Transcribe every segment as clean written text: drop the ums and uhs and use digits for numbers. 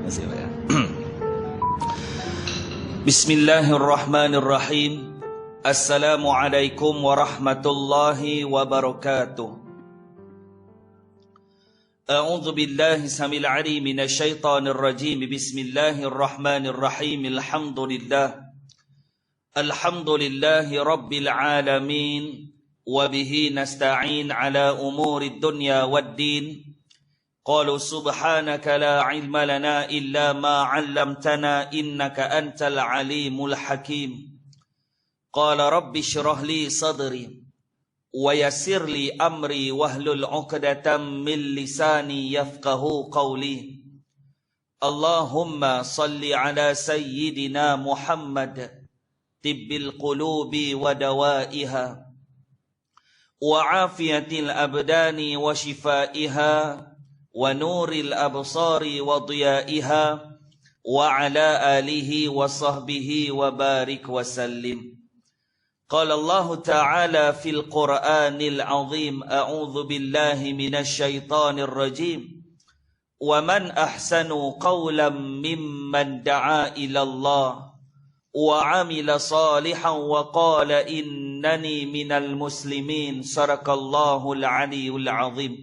kasih Pak ya. Bismillahirrahmanirrahim. Assalamualaikum warahmatullahi wabarakatuh. A'udzu billahi samil 'alim minasy syaithanir rajim. Bismillahirrahmanirrahim. Alhamdulillahi rabbil alamin wa bihi nasta'in ala umurid dunya waddin. Qalu subhanaka la ilma lana illa ma 'allamtana innaka antal alimul hakim. Qala rabbi shrah li sadri wa yassir li amri wahlul 'uqdatam min lisani yafqahu qawli. Allahumma salli ala sayyidina Muhammad tibbil qulubi wa dawaiha wa afiyatil abdani wa shifaiha wa nuril absari wa diyaiha wa ala alihi wa sahbihi wa barik wa sallim. Qala Allah Ta'ala fil Qur'anil azim, a'udzu billahi minasy syaithanir rajim. Wa man ahsanu qawlan mimman da'a ila Allah wa 'amila salihan wa qala innani minal muslimin. Sadaqallahul aliyyul azim.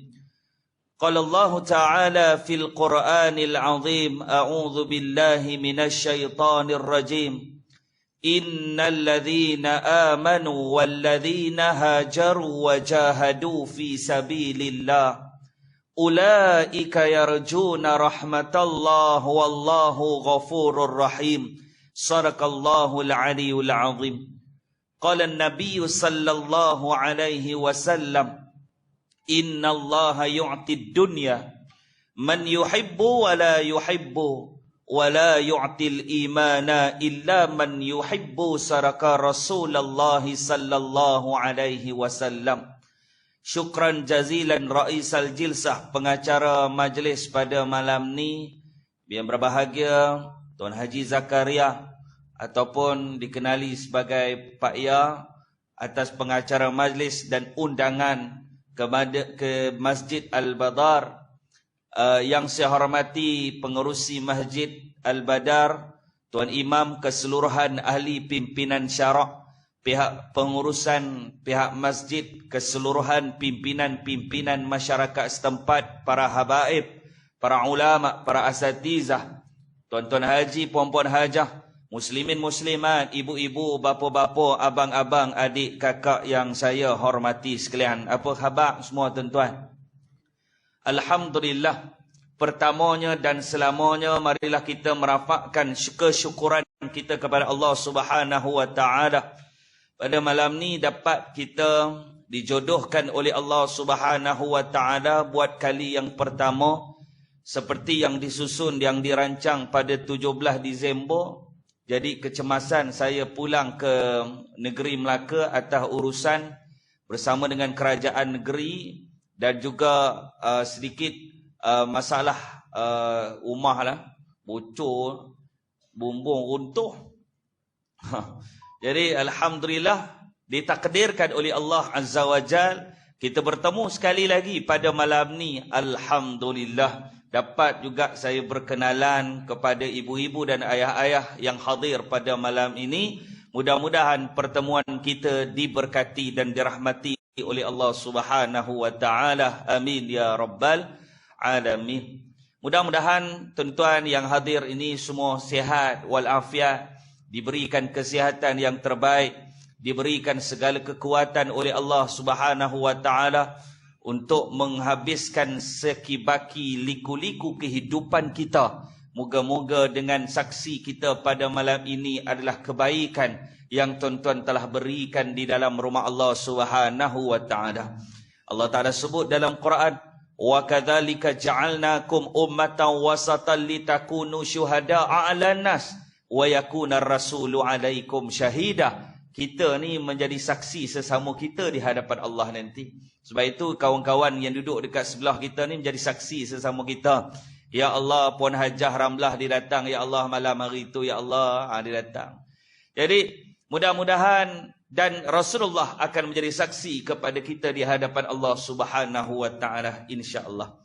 Qala Allah Ta'ala fil Qur'anil azim, a'udzu billahi minasy syaithanir rajim. Innal ladzina amanu wal ladzina hajaru wa jahadu fi sabilillah ulaika yarjuna rahmatallah wallahu ghafurur rahim. Sadaqallahul aliyyul azim. Qala an-nabiy sallallahu alaihi wasallam, Inna Allah yu'tid dunya man yuhibbu wa la yuhibbu wa la yu'til imana illa man yuhibbu. Saraka Rasulullah sallallahu alaihi wasallam. Syukran jazilan Raisal Jilsah, pengacara majlis pada malam ni, yang berbahagia Tuan Haji Zakaria ataupun dikenali sebagai Pak Ya, atas pengacara majlis dan undangan ke Masjid Al-Badar. Yang saya hormati pengerusi Masjid Al-Badar, Tuan Imam, keseluruhan ahli pimpinan syarak, pihak pengurusan, pihak masjid, keseluruhan pimpinan-pimpinan masyarakat setempat, para habaib, para ulama, para asatizah, tuan-tuan haji, puan-puan hajah, muslimin muslimat, ibu-ibu, bapa-bapa, abang-abang, adik, kakak yang saya hormati sekalian. Apa khabar semua tuan-tuan? Alhamdulillah, pertamanya dan selamanya marilah kita merafakkan kesyukuran kita kepada Allah Subhanahu wa taala. Pada malam ni dapat kita dijodohkan oleh Allah Subhanahu wa taala buat kali yang pertama, seperti yang disusun, yang dirancang pada 17 Disember. Jadi kecemasan saya pulang ke negeri Melaka atas urusan bersama dengan kerajaan negeri, dan juga sedikit masalah rumah lah, bocor, bumbung runtuh. Jadi alhamdulillah ditakdirkan oleh Allah Azza wa Jal kita bertemu sekali lagi pada malam ni. Alhamdulillah dapat juga saya berkenalan kepada ibu-ibu dan ayah-ayah yang hadir pada malam ini. Mudah-mudahan pertemuan kita diberkati dan dirahmati oleh Allah Subhanahu wa taala. Amin ya rabbal alamin. Mudah-mudahan tuan-tuan yang hadir ini semua sihat walafiat, diberikan kesihatan yang terbaik, diberikan segala kekuatan oleh Allah Subhanahu wa taala untuk menghabiskan sekibaki liku-liku kehidupan kita. Moga-moga dengan saksi kita pada malam ini adalah kebaikan yang tuan-tuan telah berikan di dalam rumah Allah Subhanahu wa taala. Allah Taala sebut dalam Quran, wa kadzalika ja'alnakum ummatan wasatan litakunu syuhada'a 'alan nas wa yakuna ar-rasulu 'alaikum syahida. Kita ni menjadi saksi sesama kita di hadapan Allah nanti. Sebab itu kawan-kawan yang duduk dekat sebelah kita ni menjadi saksi sesama kita. Ya Allah, Puan Hajah Ramlah dia datang. Ya Allah, malam hari itu, ya Allah, dia datang. Jadi mudah-mudahan dan Rasulullah akan menjadi saksi kepada kita di hadapan Allah Subhanahu wa taala, insya-Allah.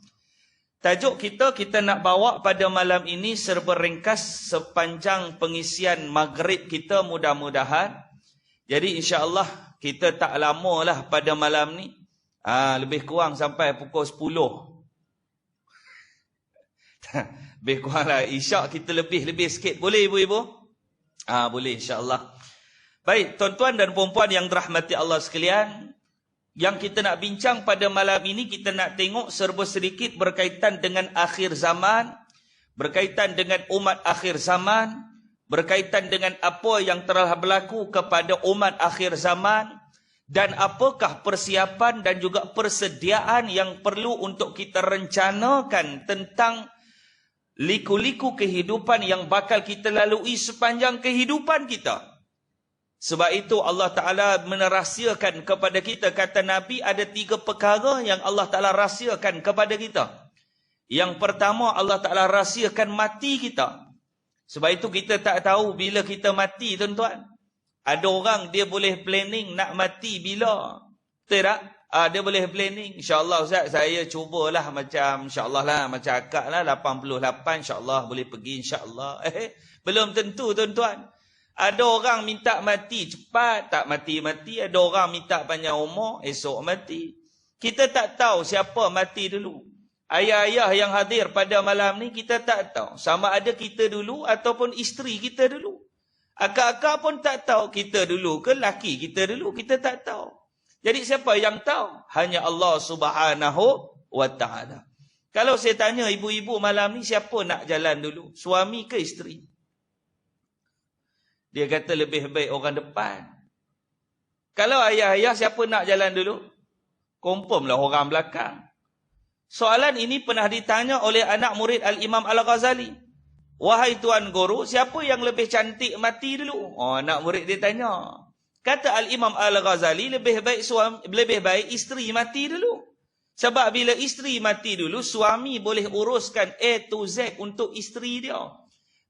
Tajuk kita nak bawa pada malam ini serba ringkas sepanjang pengisian maghrib kita mudah-mudahan. Jadi insya-Allah kita tak lama lah pada malam ni. Lebih kurang sampai pukul 10. Lebih kurang lah. Isyak kita lebih sikit. Boleh ibu-ibu? Boleh insya-Allah. Baik, tuan-tuan dan puan-puan yang dirahmati Allah sekalian. Yang kita nak bincang pada malam ini, kita nak tengok serba sedikit berkaitan dengan akhir zaman. Berkaitan dengan umat akhir zaman. Berkaitan dengan apa yang telah berlaku kepada umat akhir zaman. Dan apakah persiapan dan juga persediaan yang perlu untuk kita rencanakan tentang liku-liku kehidupan yang bakal kita lalui sepanjang kehidupan kita. Sebab itu Allah Ta'ala merahsiakan kepada kita, kata Nabi, ada 3 perkara yang Allah Ta'ala rahsiakan kepada kita. Yang pertama, Allah Ta'ala rahsiakan mati kita. Sebab itu kita tak tahu bila kita mati, tuan-tuan. Ada orang dia boleh planning nak mati bila. Betul tak? Dia boleh planning. InsyaAllah Ustaz, saya cubalah macam insyaAllah lah, macam akak lah 88 insyaAllah boleh pergi insyaAllah. Belum tentu tuan-tuan. Ada orang minta mati cepat, tak mati-mati. Ada orang minta panjang umur, esok mati. Kita tak tahu siapa mati dulu. Ayah-ayah yang hadir pada malam ni kita tak tahu. Sama ada kita dulu ataupun isteri kita dulu. Akak-akak pun tak tahu kita dulu ke laki kita dulu. Kita tak tahu. Jadi siapa yang tahu? Hanya Allah Subhanahu wa ta'ala. Kalau saya tanya ibu-ibu malam ni, siapa nak jalan dulu? Suami ke isteri? Dia kata lebih baik orang depan. Kalau ayah-ayah, siapa nak jalan dulu? Confirm lah orang belakang. Soalan ini pernah ditanya oleh anak murid Al-Imam Al-Ghazali. Wahai Tuan Guru, siapa yang lebih cantik mati dulu? Anak murid dia tanya. Kata Al-Imam Al-Ghazali, lebih baik isteri mati dulu. Sebab bila isteri mati dulu, suami boleh uruskan A to Z untuk isteri dia.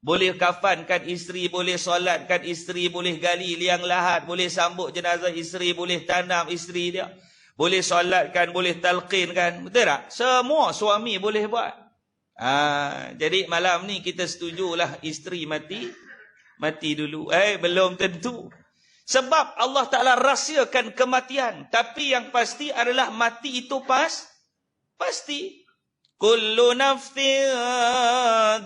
Boleh kafankan isteri, boleh solatkan isteri, boleh gali liang lahat, boleh sambut jenazah isteri, boleh tanam isteri dia. Boleh solatkan, boleh talqinkan. Betul tak? Semua suami boleh buat. Jadi malam ni kita setujulah isteri mati dulu. Belum tentu. Sebab Allah Ta'ala rahsiakan kematian. Tapi yang pasti adalah mati itu pasti. Kullu nafsin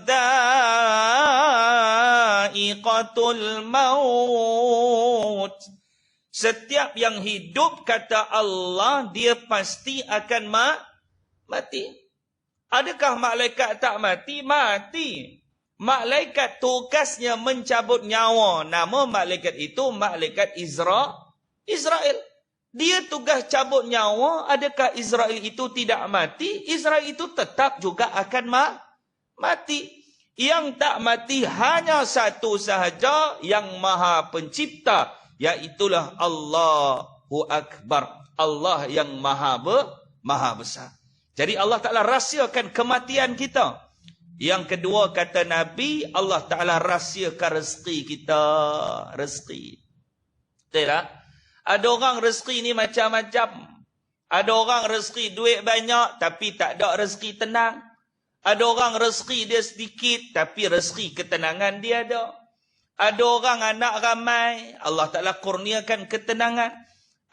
dha'iqatul maut. Setiap yang hidup, kata Allah, dia pasti akan mati. Adakah malaikat tak mati? Mati. Malaikat tugasnya mencabut nyawa. Nama malaikat itu malaikat Israel. Dia tugas cabut nyawa. Adakah Israel itu tidak mati? Israel itu tetap juga akan mati. Yang tak mati hanya satu sahaja, yang Maha Pencipta, iaitulah Allahu Akbar. Allah yang maha besar. Jadi Allah Ta'ala rahsiakan kematian kita. Yang kedua, kata Nabi, Allah Ta'ala rahsiakan rezeki kita. Rezeki. Betul tak? Ada orang rezeki ni macam-macam. Ada orang rezeki duit banyak tapi tak ada rezeki tenang. Ada orang rezeki dia sedikit tapi rezeki ketenangan dia ada. Ada orang anak ramai, Allah Ta'ala kurniakan ketenangan.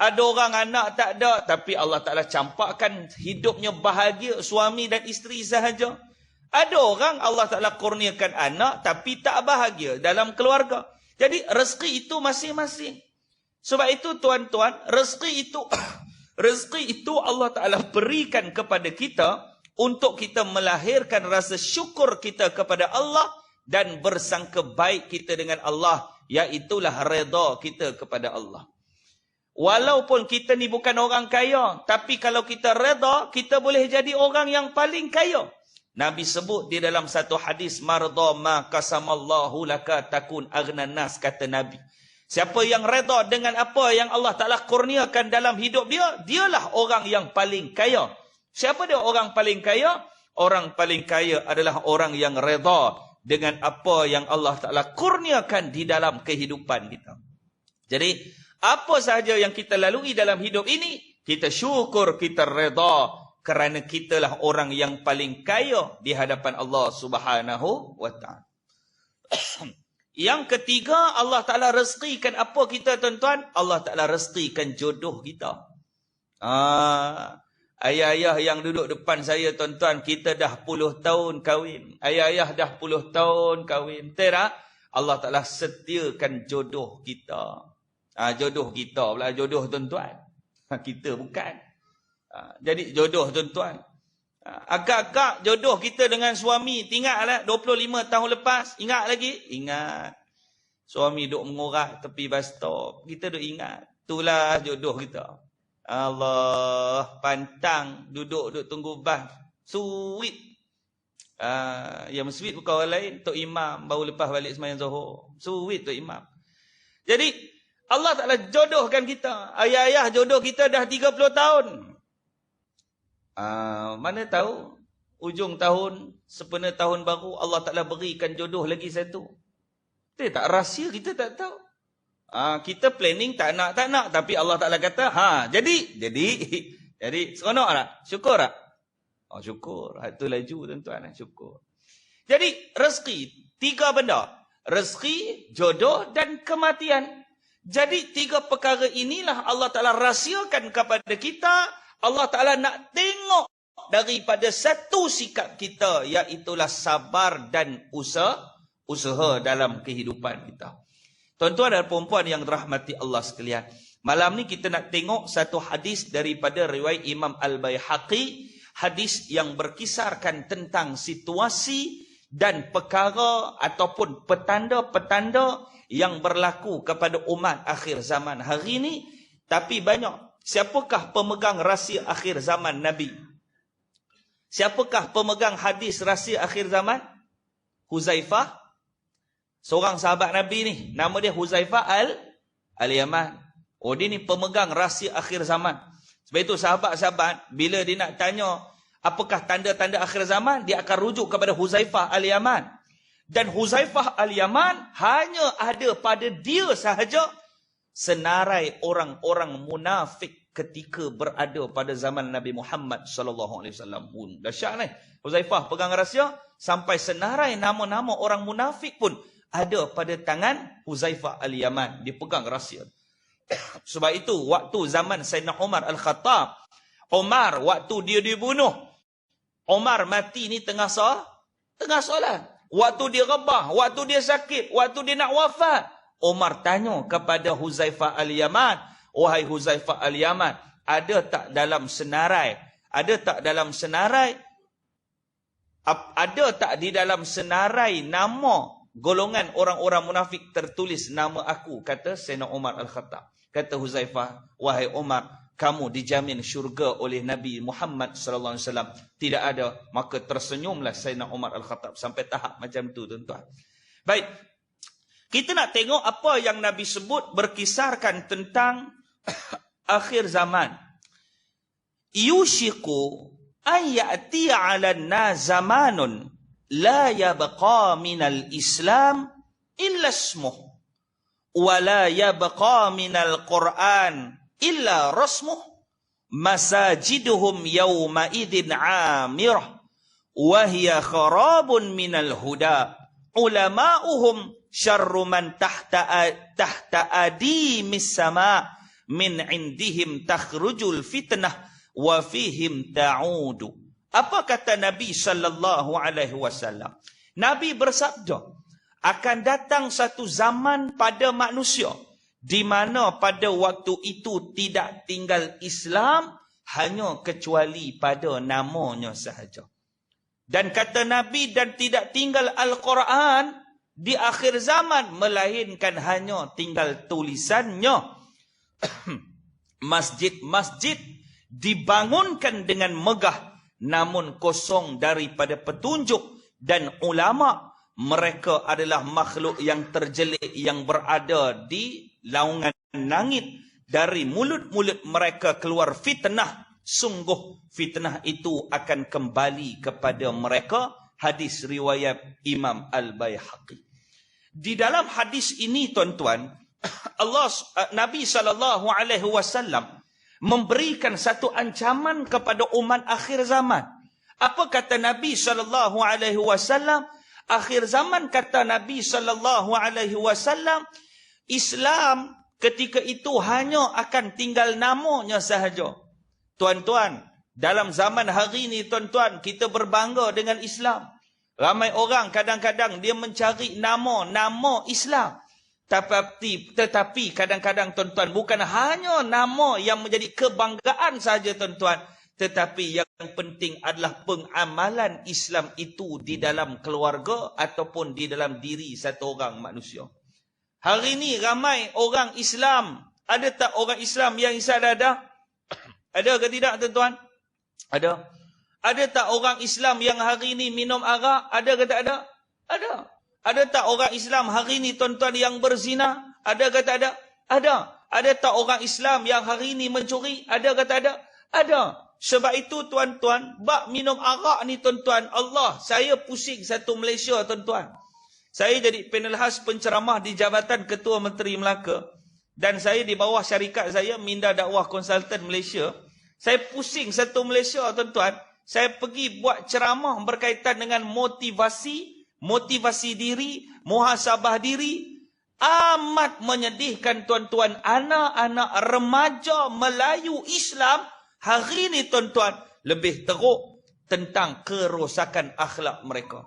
Ada orang anak tak ada, tapi Allah Ta'ala campakkan hidupnya bahagia, suami dan isteri sahaja. Ada orang Allah Ta'ala kurniakan anak, tapi tak bahagia dalam keluarga. Jadi rezeki itu masing-masing. Sebab itu tuan-tuan, rezeki itu Allah Ta'ala berikan kepada kita untuk kita melahirkan rasa syukur kita kepada Allah dan bersangka baik kita dengan Allah, iaitulah redha kita kepada Allah. Walaupun kita ni bukan orang kaya, tapi kalau kita redha, kita boleh jadi orang yang paling kaya. Nabi sebut di dalam satu hadis, marda ma qasamallahu laka takun aghnan nas, kata Nabi. Siapa yang redha dengan apa yang Allah Ta'ala kurniakan dalam hidup dia, dialah orang yang paling kaya. Siapa dia orang paling kaya? Orang paling kaya adalah orang yang redha dengan apa yang Allah Ta'ala kurniakan di dalam kehidupan kita. Jadi, apa sahaja yang kita lalui dalam hidup ini, kita syukur, kita redha. kerana kitalah orang yang paling kaya di hadapan Allah Subhanahu wa taala. Yang ketiga, Allah Taala rezekikan apa kita tuan-tuan? Allah Taala rezekikan jodoh kita. Ayah-ayah yang duduk depan saya tuan-tuan, kita dah 10 tahun kahwin. Ayah-ayah dah 10 tahun kahwin. Betul tak? Allah Taala setiakan jodoh kita. Jodoh kita pula jodoh tuan-tuan. Kita bukan. Jadi jodoh tuan-tuan. Agak-agak jodoh kita dengan suami, tinggallah 25 tahun lepas, ingat lagi? Ingat. Suami duk mengorak tepi bus stop, kita duk ingat. Itulah jodoh kita. Allah, pantang duduk tunggu bas. Sweet. Yang sweet bukan orang lain, Tok Imam baru lepas balik sembahyang Zuhur. Sweet Tok Imam. Jadi Allah Taala jodohkan kita. Ayah-ayah jodoh kita dah 30 tahun. Mana tahu ujung tahun, sempena tahun baru Allah Taala berikan jodoh lagi satu. Kita tak rahsia, kita tak tahu. Kita planning tak nak tapi Allah Taala kata jadi seronok tak? Syukur tak? Syukur. Itu laju tuan-tuan, syukur. Jadi rezeki 3 benda. Rezeki, jodoh dan kematian. Jadi 3 perkara inilah Allah Taala rahsiakan kepada kita. Allah Ta'ala nak tengok daripada satu sikap kita, iaitulah sabar dan usaha dalam kehidupan kita. Tuan-tuan dan puan-puan yang dirahmati Allah sekalian, malam ni kita nak tengok satu hadis daripada riwayat Imam Al-Baihaqi, hadis yang berkisarkan tentang situasi dan perkara ataupun petanda-petanda yang berlaku kepada umat akhir zaman hari ini. Tapi banyak. Siapakah pemegang rahsia akhir zaman Nabi? Siapakah pemegang hadis rahsia akhir zaman? Huzaifah. Seorang sahabat Nabi ni. Nama dia Huzaifah Al-Yaman. Dia ni pemegang rahsia akhir zaman. Sebab itu sahabat-sahabat, bila dia nak tanya apakah tanda-tanda akhir zaman, dia akan rujuk kepada Huzaifah Al-Yaman. Dan Huzaifah Al-Yaman hanya ada pada dia sahaja senarai orang-orang munafik ketika berada pada zaman Nabi Muhammad sallallahu alaihi wasallam pun. Dahsyat ni. Huzaifah pegang rahsia sampai senarai nama-nama orang munafik pun ada pada tangan Huzaifah Al-Yaman, dipegang rahsia. Sebab itu waktu zaman Sayyidina Umar Al-Khattab, Umar waktu dia dibunuh, Umar mati ni tengah solat. Waktu dia rebah, waktu dia sakit, waktu dia nak wafat, Umar tanya kepada Huzaifah Al-Yaman, wahai Huzaifah Al-Yaman, ada tak dalam senarai nama golongan orang-orang munafik tertulis nama aku, kata Sayyidina Umar Al-Khattab. Kata Huzaifah, wahai Umar, kamu dijamin syurga oleh Nabi Muhammad sallallahu alaihi wasallam. Tidak ada. Maka tersenyumlah Sayyidina Umar Al-Khattab sampai tahap macam tu, tuan-tuan. Baik. Kita nak tengok apa yang Nabi sebut berkisarkan tentang akhir zaman. Yushiku an ya'tiya 'alanna zamanun la yabqa minal Islam illa ismuh wa la yabqa minal Qur'an illa rasmuh masajiduhum yawma idin 'amirah wa hiya kharabun minal huda ulama'uhum syarru man tahta adimis sama min indihim takhrujul fitnah wa fihim ta'udu. Apa kata Nabi sallallahu alaihi wasallam? Nabi bersabda, akan datang satu zaman pada manusia di mana pada waktu itu tidak tinggal Islam hanya kecuali pada namanya sahaja. Dan kata Nabi, dan tidak tinggal Al-Quran di akhir zaman, melainkan hanya tinggal tulisannya. Masjid-masjid dibangunkan dengan megah, namun kosong daripada petunjuk. Dan ulama, mereka adalah makhluk yang terjelik yang berada di laungan langit. Dari mulut-mulut mereka keluar fitnah. Sungguh fitnah itu akan kembali kepada mereka. Hadis riwayat Imam Al-Baihaqi. Di dalam hadis ini, tuan-tuan, Nabi SAW memberikan satu ancaman kepada umat akhir zaman. Apa kata Nabi SAW? Akhir zaman kata Nabi SAW, Islam ketika itu hanya akan tinggal namanya sahaja. Tuan-tuan, dalam zaman hari ini tuan-tuan, kita berbangga dengan Islam. Ramai orang kadang-kadang dia mencari nama Islam. Tetapi kadang-kadang tuan-tuan, bukan hanya nama yang menjadi kebanggaan saja tuan-tuan, tetapi yang penting adalah pengamalan Islam itu di dalam keluarga ataupun di dalam diri satu orang manusia. Hari ini ramai orang Islam. Ada tak orang Islam yang isap dadah? Ada ke tidak tuan-tuan? Ada. Ada tak orang Islam yang hari ini minum arak? Ada ke tak ada? Ada. Ada tak orang Islam hari ini tuan-tuan yang berzina? Ada ke tak ada? Ada. Ada tak orang Islam yang hari ini mencuri? Ada ke tak ada? Ada. Sebab itu tuan-tuan, bab minum arak ni tuan-tuan, Allah, saya pusing satu Malaysia tuan-tuan. Saya jadi panel khas penceramah di Jabatan Ketua Menteri Melaka. Dan saya di bawah syarikat saya, Minda Dakwah Konsultan Malaysia. Saya pusing satu Malaysia tuan-tuan. Saya pergi buat ceramah berkaitan dengan motivasi diri, muhasabah diri. Amat menyedihkan tuan-tuan, anak-anak remaja Melayu Islam hari ini tuan-tuan lebih teruk tentang kerosakan akhlak mereka.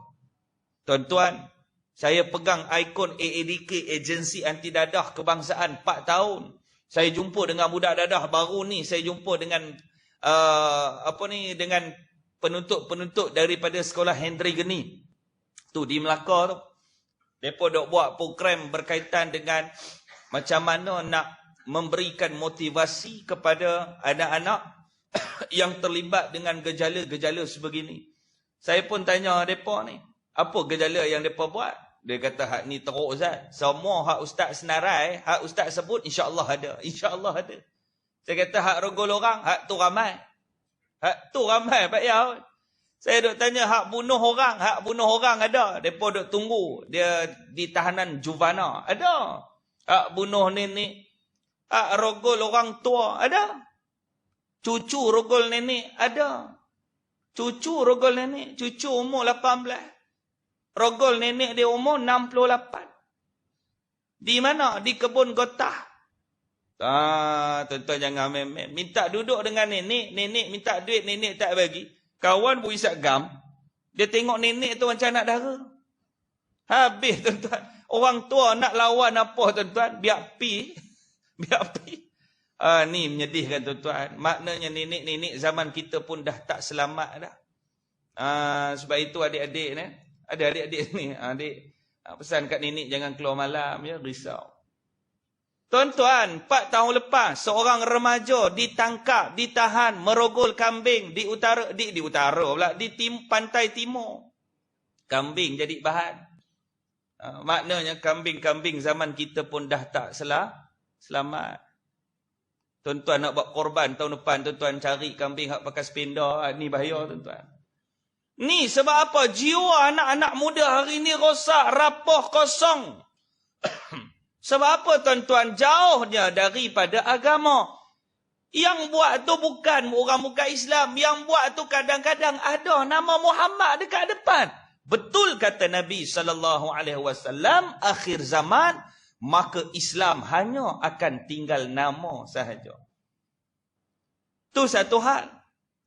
Tuan-tuan, saya pegang ikon AADK, Agensi Anti Dadah Kebangsaan 4 tahun. Saya jumpa dengan budak dadah baru ni, saya jumpa dengan dengan penuntut-penuntut daripada sekolah Hendry Geni. Tu di Melaka tu. Mereka dok buat program berkaitan dengan macam mana nak memberikan motivasi kepada anak-anak yang terlibat dengan gejala-gejala sebegini. Saya pun tanya mereka ni, apa gejala yang mereka buat? Dia kata, hak ni teruk Ustaz. Semua hak Ustaz senarai, hak Ustaz sebut, insya-Allah ada. Insya-Allah ada. Saya kata, hak rogol orang, hak tu ramai. Hak tu ramai, Pak Yau. Saya duk tanya, hak bunuh orang ada. Mereka duk tunggu, dia di tahanan juvana. Ada. Hak bunuh nenek, hak rogol orang tua, ada. Cucu rogol nenek ada. Cucu rogol nenek. Cucu umur 18. Rogol nenek dia umur 68. Di mana? Di kebun gotah. Tuan-tuan jangan main-main. Minta duduk dengan nenek. Nenek minta duit. Nenek tak bagi. Kawan pun isap gam. Dia tengok nenek tu macam anak dara. Habis tuan-tuan. Orang tua nak lawan apa tuan-tuan? Biar pi. Biar pi. Ni menyedihkan tuan-tuan. Maknanya nenek-nenek zaman kita pun dah tak selamat dah. Sebab itu adik-adik ni, ada adik-adik ni, adik pesan kat nenek jangan keluar malam ya, risau. Tuan-tuan, 4 tahun lepas seorang remaja ditangkap, ditahan, merogol kambing di pantai timur. Kambing jadi bahan. Maknanya kambing-kambing zaman kita pun dah tak selamat. Tuan-tuan nak buat korban tahun depan, tuan-tuan cari kambing hak pakai sepeda. Ni bahaya tuan-tuan. Ni sebab apa? Jiwa anak-anak muda hari ni rosak, rapuh, kosong. Sebab apa tuan-tuan? Jauhnya daripada agama. Yang buat tu bukan orang muka Islam. Yang buat tu kadang-kadang ada nama Muhammad dekat depan. Betul kata Nabi SAW, akhir zaman, maka Islam hanya akan tinggal nama sahaja. Tu satu hal.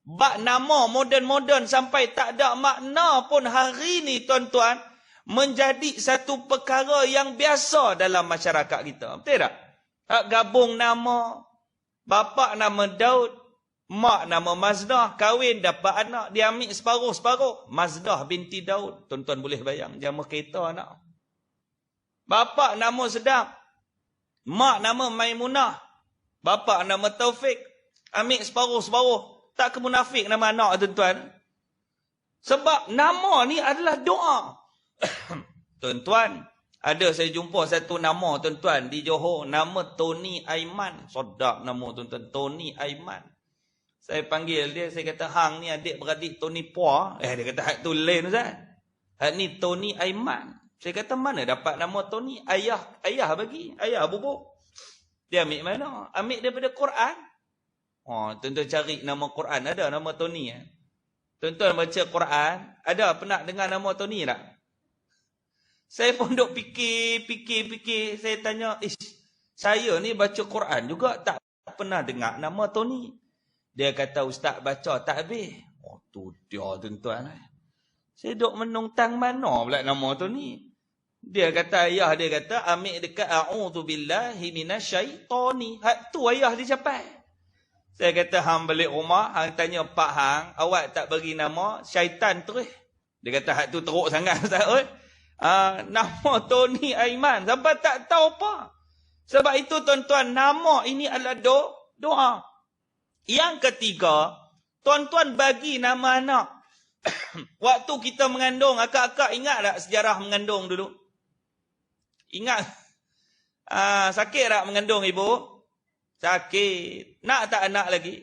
Bak nama moden-moden sampai tak ada makna pun hari ni tuan-tuan, menjadi satu perkara yang biasa dalam masyarakat kita. Betul tak? Hak gabung nama, bapa nama Daud, mak nama Mazdah, kahwin dapat anak, dia ambil separuh-separuh. Mazdah binti Daud. Tuan-tuan boleh bayang, jama kereta anak. Bapa nama Sedap, mak nama Maimunah, bapa nama Taufik, ambil separuh-separuh. Tak ke munafik nama anak tuan-tuan. Sebab nama ni adalah doa. Tuan-tuan, ada saya jumpa satu nama tuan-tuan di Johor, nama Tony Aiman. Sedap nama tuan-tuan, Tony Aiman. Saya panggil dia, saya kata, hang ni adik-beradik Tony Puah. Dia kata, hak tu lain Ustaz. Hak ni Tony Aiman. Saya kata, mana dapat nama Tony? Ayah bagi. Ayah bubuk. Dia ambil mana? Ambil daripada Quran. Tuan-tuan cari nama Quran, ada nama Tony. Tuan-tuan baca Quran, ada pernah dengar nama Tony tak? Saya pun duk fikir. Saya tanya, saya ni baca Quran juga tak pernah dengar nama Tony. Dia kata, Ustaz baca tak habis. Tu dia tuan-tuan. Saya duk menungtang mana pula nama Tony. Dia kata, ayah dia kata, ambil dekat a'udzubillahi minasyaitonir. Hak tu ayah dia capai. Saya kata, hang balik rumah, hang tanya Pak Hang, awak tak bagi nama syaitan terus. Dia kata, hak tu teruk sangat, Ustaz. Nama Tony Aiman, sampai tak tahu apa. Sebab itu, tuan-tuan, nama ini adalah doa. Yang ketiga, tuan-tuan bagi nama anak. Waktu kita mengandung, akak-akak ingat tak sejarah mengandung dulu? Ingat? Sakit tak mengandung ibu? Sakit. Nak tak anak lagi?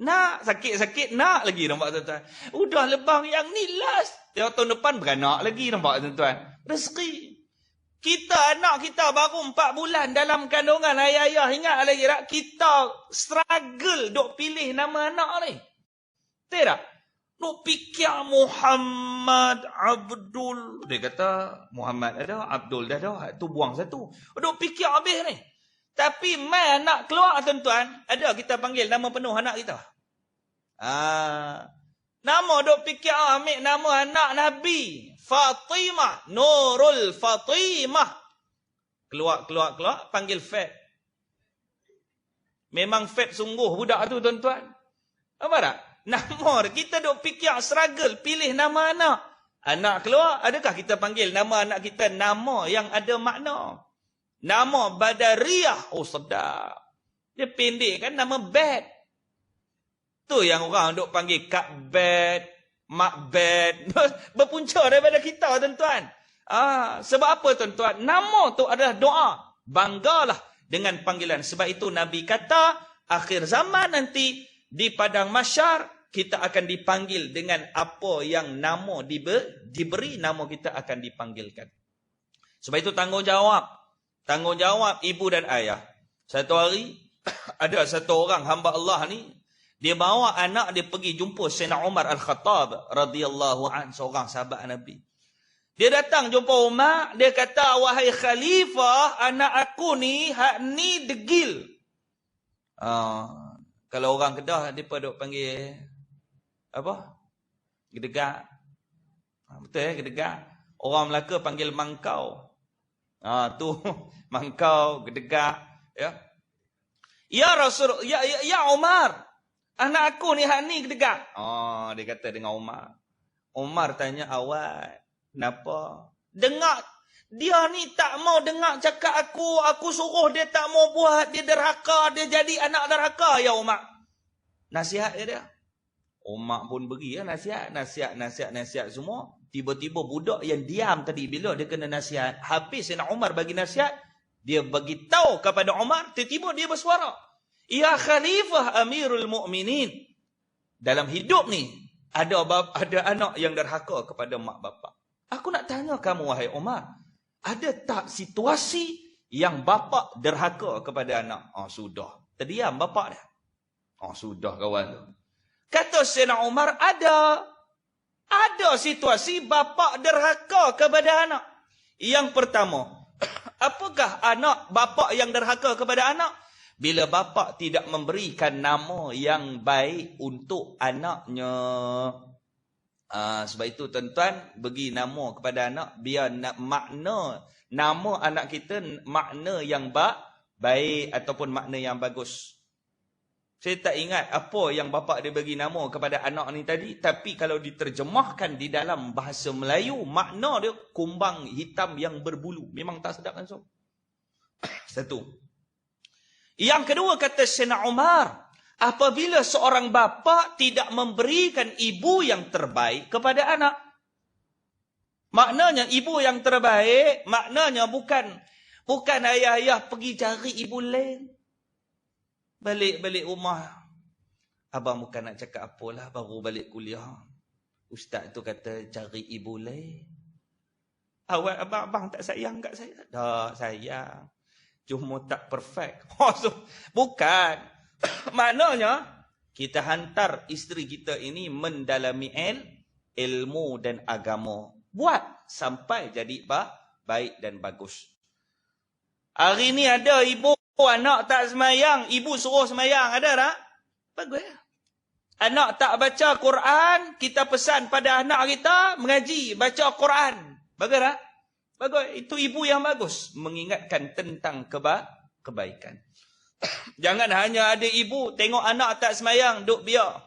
Nak. Sakit-sakit nak lagi, nampak tuan-tuan. Udah lebang yang ni last. Tahun depan beranak lagi, nampak tuan-tuan. Rezeki. Kita, anak kita baru 4 bulan dalam kandungan. Ayah-ayah ingat lagi tak? Kita struggle duk pilih nama anak ni. Betul tak? Duk fikir Muhammad, Abdul. Dia kata Muhammad ada, Abdul dah ada. Tu buang satu. Duk fikir habis ni. Tapi mai anak keluar tuan-tuan, ada kita panggil nama penuh anak kita. Nama duk fikir ambil nama anak Nabi. Fatimah, Nurul Fatimah. Keluar, panggil Fat. Memang Fat sungguh budak tu tuan-tuan. Apa tak? Nama kita duk fikir struggle, pilih nama anak. Anak keluar, adakah kita panggil nama anak kita nama yang ada makna? Nama Badariyah. Sedap. Dia pendek kan nama Bad. Tu yang orang duk panggil Kak Bad, Mak Bad. Berpunca daripada kita tuan-tuan. Sebab apa tuan-tuan? Nama tu adalah doa. Banggalah dengan panggilan. Sebab itu Nabi kata, akhir zaman nanti di padang mahsyar kita akan dipanggil dengan apa yang nama diberi, nama kita akan dipanggilkan. Sebab itu tanggungjawab ibu dan ayah. Satu hari ada satu orang hamba Allah ni, dia bawa anak dia pergi jumpa Sayyidina Umar Al-Khattab radhiyallahu an, seorang sahabat Nabi. Dia datang jumpa Umar, dia kata, wahai khalifah, anak aku ni hak ni degil. Kalau orang Kedah depa duk panggil apa? Gedegak. Betul gedegak. Orang Melaka panggil mangkau. Tu mangkau, gedegak, ya. Ya Rasul, ya Umar, anak aku ni hak ni gedegak. Dia kata dengan Umar. Umar tanya, awak kenapa? Dengar dia ni tak mau dengar cakap aku suruh dia tak mau buat, dia derhaka, dia jadi anak derhaka ya Umar. Nasihat dia. Umar pun beri nasihat semua. Tiba-tiba budak yang diam tadi bila dia kena nasihat, habis Sayyidina Umar bagi nasihat, dia bagi tahu kepada Umar, tiba-tiba dia bersuara, ya Khalifah Amirul Mukminin, dalam hidup ni ada anak yang derhaka kepada mak bapak. Aku nak tanya kamu wahai Umar, ada tak situasi yang bapak derhaka kepada anak? Sudah. Terdiam bapak dah. Sudah kawan tu. Kata Sayyidina Umar, ada situasi bapa derhaka kepada anak. Yang pertama, apakah bapa yang derhaka kepada anak? Bila bapa tidak memberikan nama yang baik untuk anaknya. Sebab itu tuan-tuan, bagi nama kepada anak biar makna nama anak kita makna yang baik ataupun makna yang bagus. Saya tak ingat apa yang bapa dia bagi nama kepada anak ni tadi, tapi kalau diterjemahkan di dalam bahasa Melayu, makna dia kumbang hitam yang berbulu. Memang tak sedap langsung. Satu. Yang kedua kata Sayyidina Umar, apabila seorang bapa tidak memberikan ibu yang terbaik kepada anak. Maknanya ibu yang terbaik, maknanya bukan ayah-ayah pergi cari ibu lain. Balik rumah, abang bukan nak cakap apalah, baru balik kuliah. Ustaz tu kata cari ibu lain. Abang tak sayang kat saya? Tak sayang. Cuma tak perfect. Bukan. Maknanya, kita hantar isteri kita ini mendalami ilmu dan agama. Buat sampai jadi baik dan bagus. Hari ni ada ibu, anak tak semayang, ibu suruh semayang. Ada tak? Bagus. Anak tak baca Quran, kita pesan pada anak kita mengaji, baca Quran. Bagus tak? Bagus. Itu ibu yang bagus. Mengingatkan tentang kebaikan. Jangan hanya ada ibu tengok anak tak semayang, duk biar.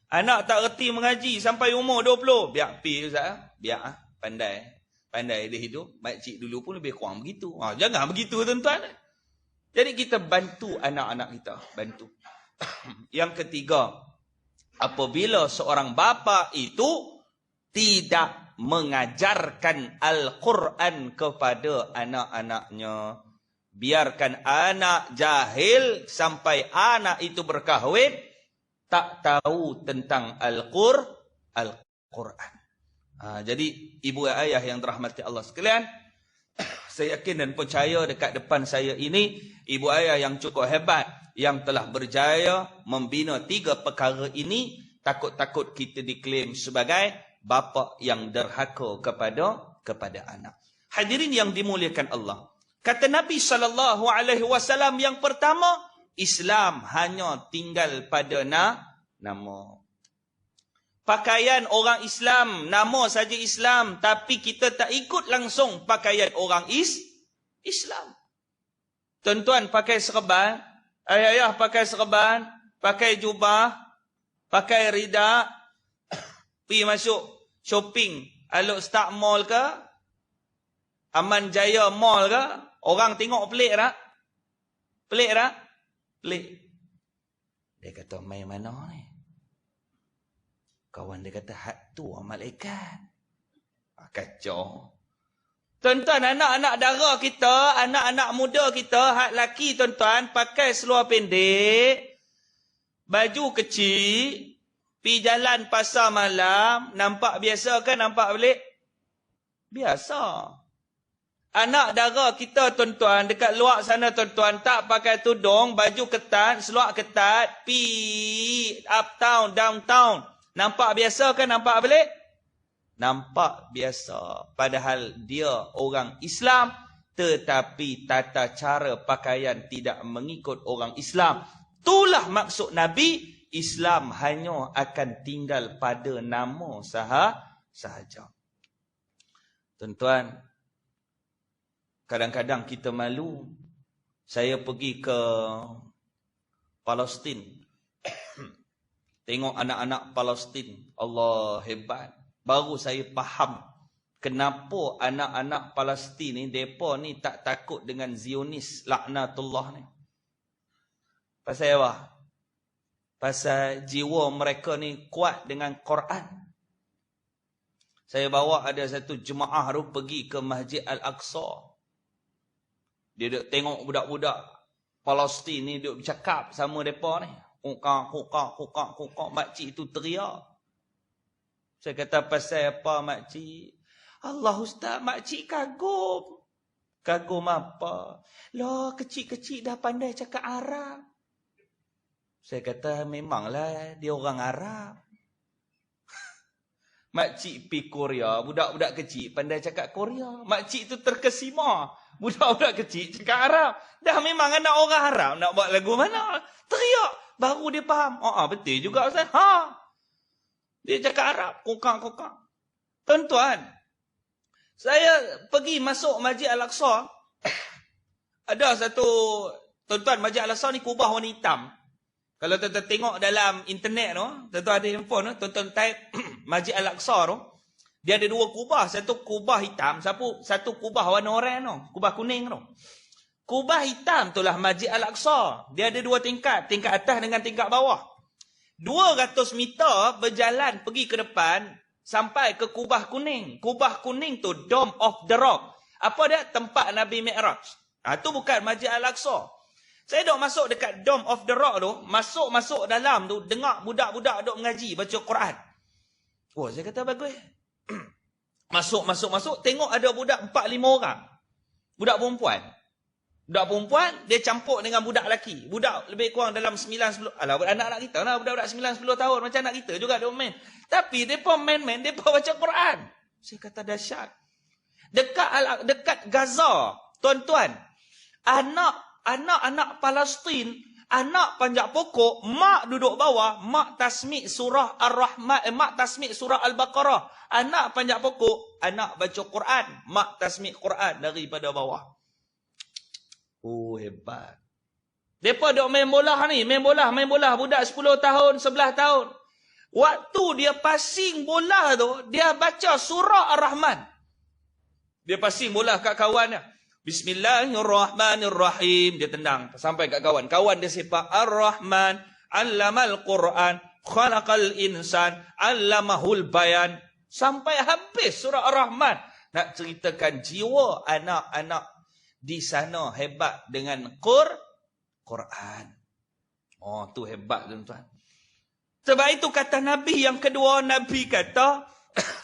Anak tak reti mengaji sampai umur 20. Biar pergi Ustaz. Biar pandai. Pandai dia hidup. Makcik dulu pun lebih kurang begitu. Jangan begitu tuan-tuan. Jadi kita bantu anak-anak kita. Bantu. Yang ketiga. Apabila seorang bapa itu tidak mengajarkan Al-Quran kepada anak-anaknya. Biarkan anak jahil sampai anak itu berkahwin, tak tahu tentang Al-Quran. Jadi ibu dan ayah yang dirahmati Allah sekalian, saya yakin dan percaya dekat depan saya ini, ibu ayah yang cukup hebat, yang telah berjaya membina 3 perkara ini, takut-takut kita diklaim sebagai bapa yang derhaka kepada anak. Hadirin yang dimuliakan Allah. Kata Nabi SAW yang pertama, Islam hanya tinggal pada nama. Pakaian orang Islam, nama saja Islam, tapi kita tak ikut langsung pakaian orang Islam. Tuan-tuan pakai serban, ayah-ayah pakai serban, pakai jubah, pakai rida, pergi masuk shopping, Alok Star Mall ke, Aman Jaya Mall ke, orang tengok pelik tak? Pelik tak? Pelik. Dia kata, main mana ni? Kawan dia kata, hak tu malaikat. Kacau. Tuan-tuan, anak-anak dara kita, anak-anak muda kita, hak laki tuan-tuan, pakai seluar pendek, baju kecil, pergi jalan pasar malam, nampak biasa kan? Nampak pelik? Biasa. Anak dara kita tuan-tuan, dekat luar sana tuan-tuan, tak pakai tudung, baju ketat, seluar ketat, pi uptown, downtown. Nampak biasa kan? Nampak pelik? Nampak biasa. Padahal dia orang Islam, tetapi tata cara pakaian tidak mengikut orang Islam. Itulah maksud Nabi, Islam hanya akan tinggal pada nama sahaja. Tuan-tuan, kadang-kadang kita malu. Saya pergi ke Palestin. Tengok anak-anak Palestin. Allah hebat. Baru saya faham kenapa anak-anak Palestin ni, mereka ni tak takut dengan Zionis laknatullah ni. Pasal apa? Pasal jiwa mereka ni kuat dengan Quran. Saya bawa ada satu jemaah tu pergi ke Masjid Al-Aqsa. Dia duk tengok budak-budak Palestin ni duk bercakap sama mereka ni. Hukak. Makcik itu teriak. Saya kata, pasal apa makcik? Allah Ustaz, makcik kagum. Kagum apa? Lah, kecil-kecil dah pandai cakap Arab. Saya kata, memanglah dia orang Arab. Makcik pergi Korea, budak-budak kecil pandai cakap Korea. Makcik tu terkesima. Budak-budak kecil cakap Arab. Dah memang anak orang Arab, nak buat lagu mana? Teriak. Baru dia faham. Betul juga Ustaz. Dia cakap Arab. Kokak. Tuan-tuan, saya pergi masuk Masjid Al-Aqsa. Ada satu, tuan-tuan, Masjid Al-Aqsa ni kubah warna hitam. Kalau tuan-tuan tengok dalam internet tu, tuan-tuan ada handphone tu, tuan-tuan type Masjid Al-Aqsa tu, dia ada 2 kubah. Satu kubah hitam, satu kubah warna oranye tu, kubah kuning tu. Kubah hitam itulah Masjid Al-Aqsa. Dia ada 2 tingkat. Tingkat atas dengan tingkat bawah. 200 meter berjalan pergi ke depan sampai ke kubah kuning. Kubah kuning tu Dome of the Rock. Apa dia? Tempat Nabi Mi'raj. Itu bukan Masjid Al-Aqsa. Saya duk masuk dekat Dome of the Rock tu. Masuk dalam tu. Dengar budak-budak duk mengaji. Baca Quran. Saya kata bagus. Masuk. Tengok ada budak 4-5 orang. Budak perempuan. Budak perempuan, dia campur dengan budak lelaki. Budak lebih kurang dalam 9-10. Alah, anak-anak kita lah. Budak-budak 9-10 tahun. Macam anak kita juga dia main. Tapi mereka main-main, mereka baca Quran. Saya kata dahsyat. Dekat Gaza, tuan-tuan. Anak-anak Palestin, anak panjat pokok, mak duduk bawah, mak tasmik surah Ar-Rahman, mak tasmik surah Al-Baqarah. Anak panjat pokok, anak baca Quran, mak tasmik Quran daripada bawah. Oh, hebat. Mereka duk main bola ni. Main bola. Budak 10 tahun, 11 tahun. Waktu dia passing bola tu, dia baca surah Ar-Rahman. Dia passing bola kat kawan dia. Bismillahirrahmanirrahim. Dia tendang sampai kat kawan. Kawan dia sepak. Ar-Rahman, Allamal Quran, Khalaqal Insan, Allamahul Bayan. Sampai habis surah Ar-Rahman. Nak ceritakan jiwa anak-anak di sana hebat dengan Quran. Oh, tu hebat tuan-tuan. Sebab itu kata Nabi yang kedua, Nabi kata,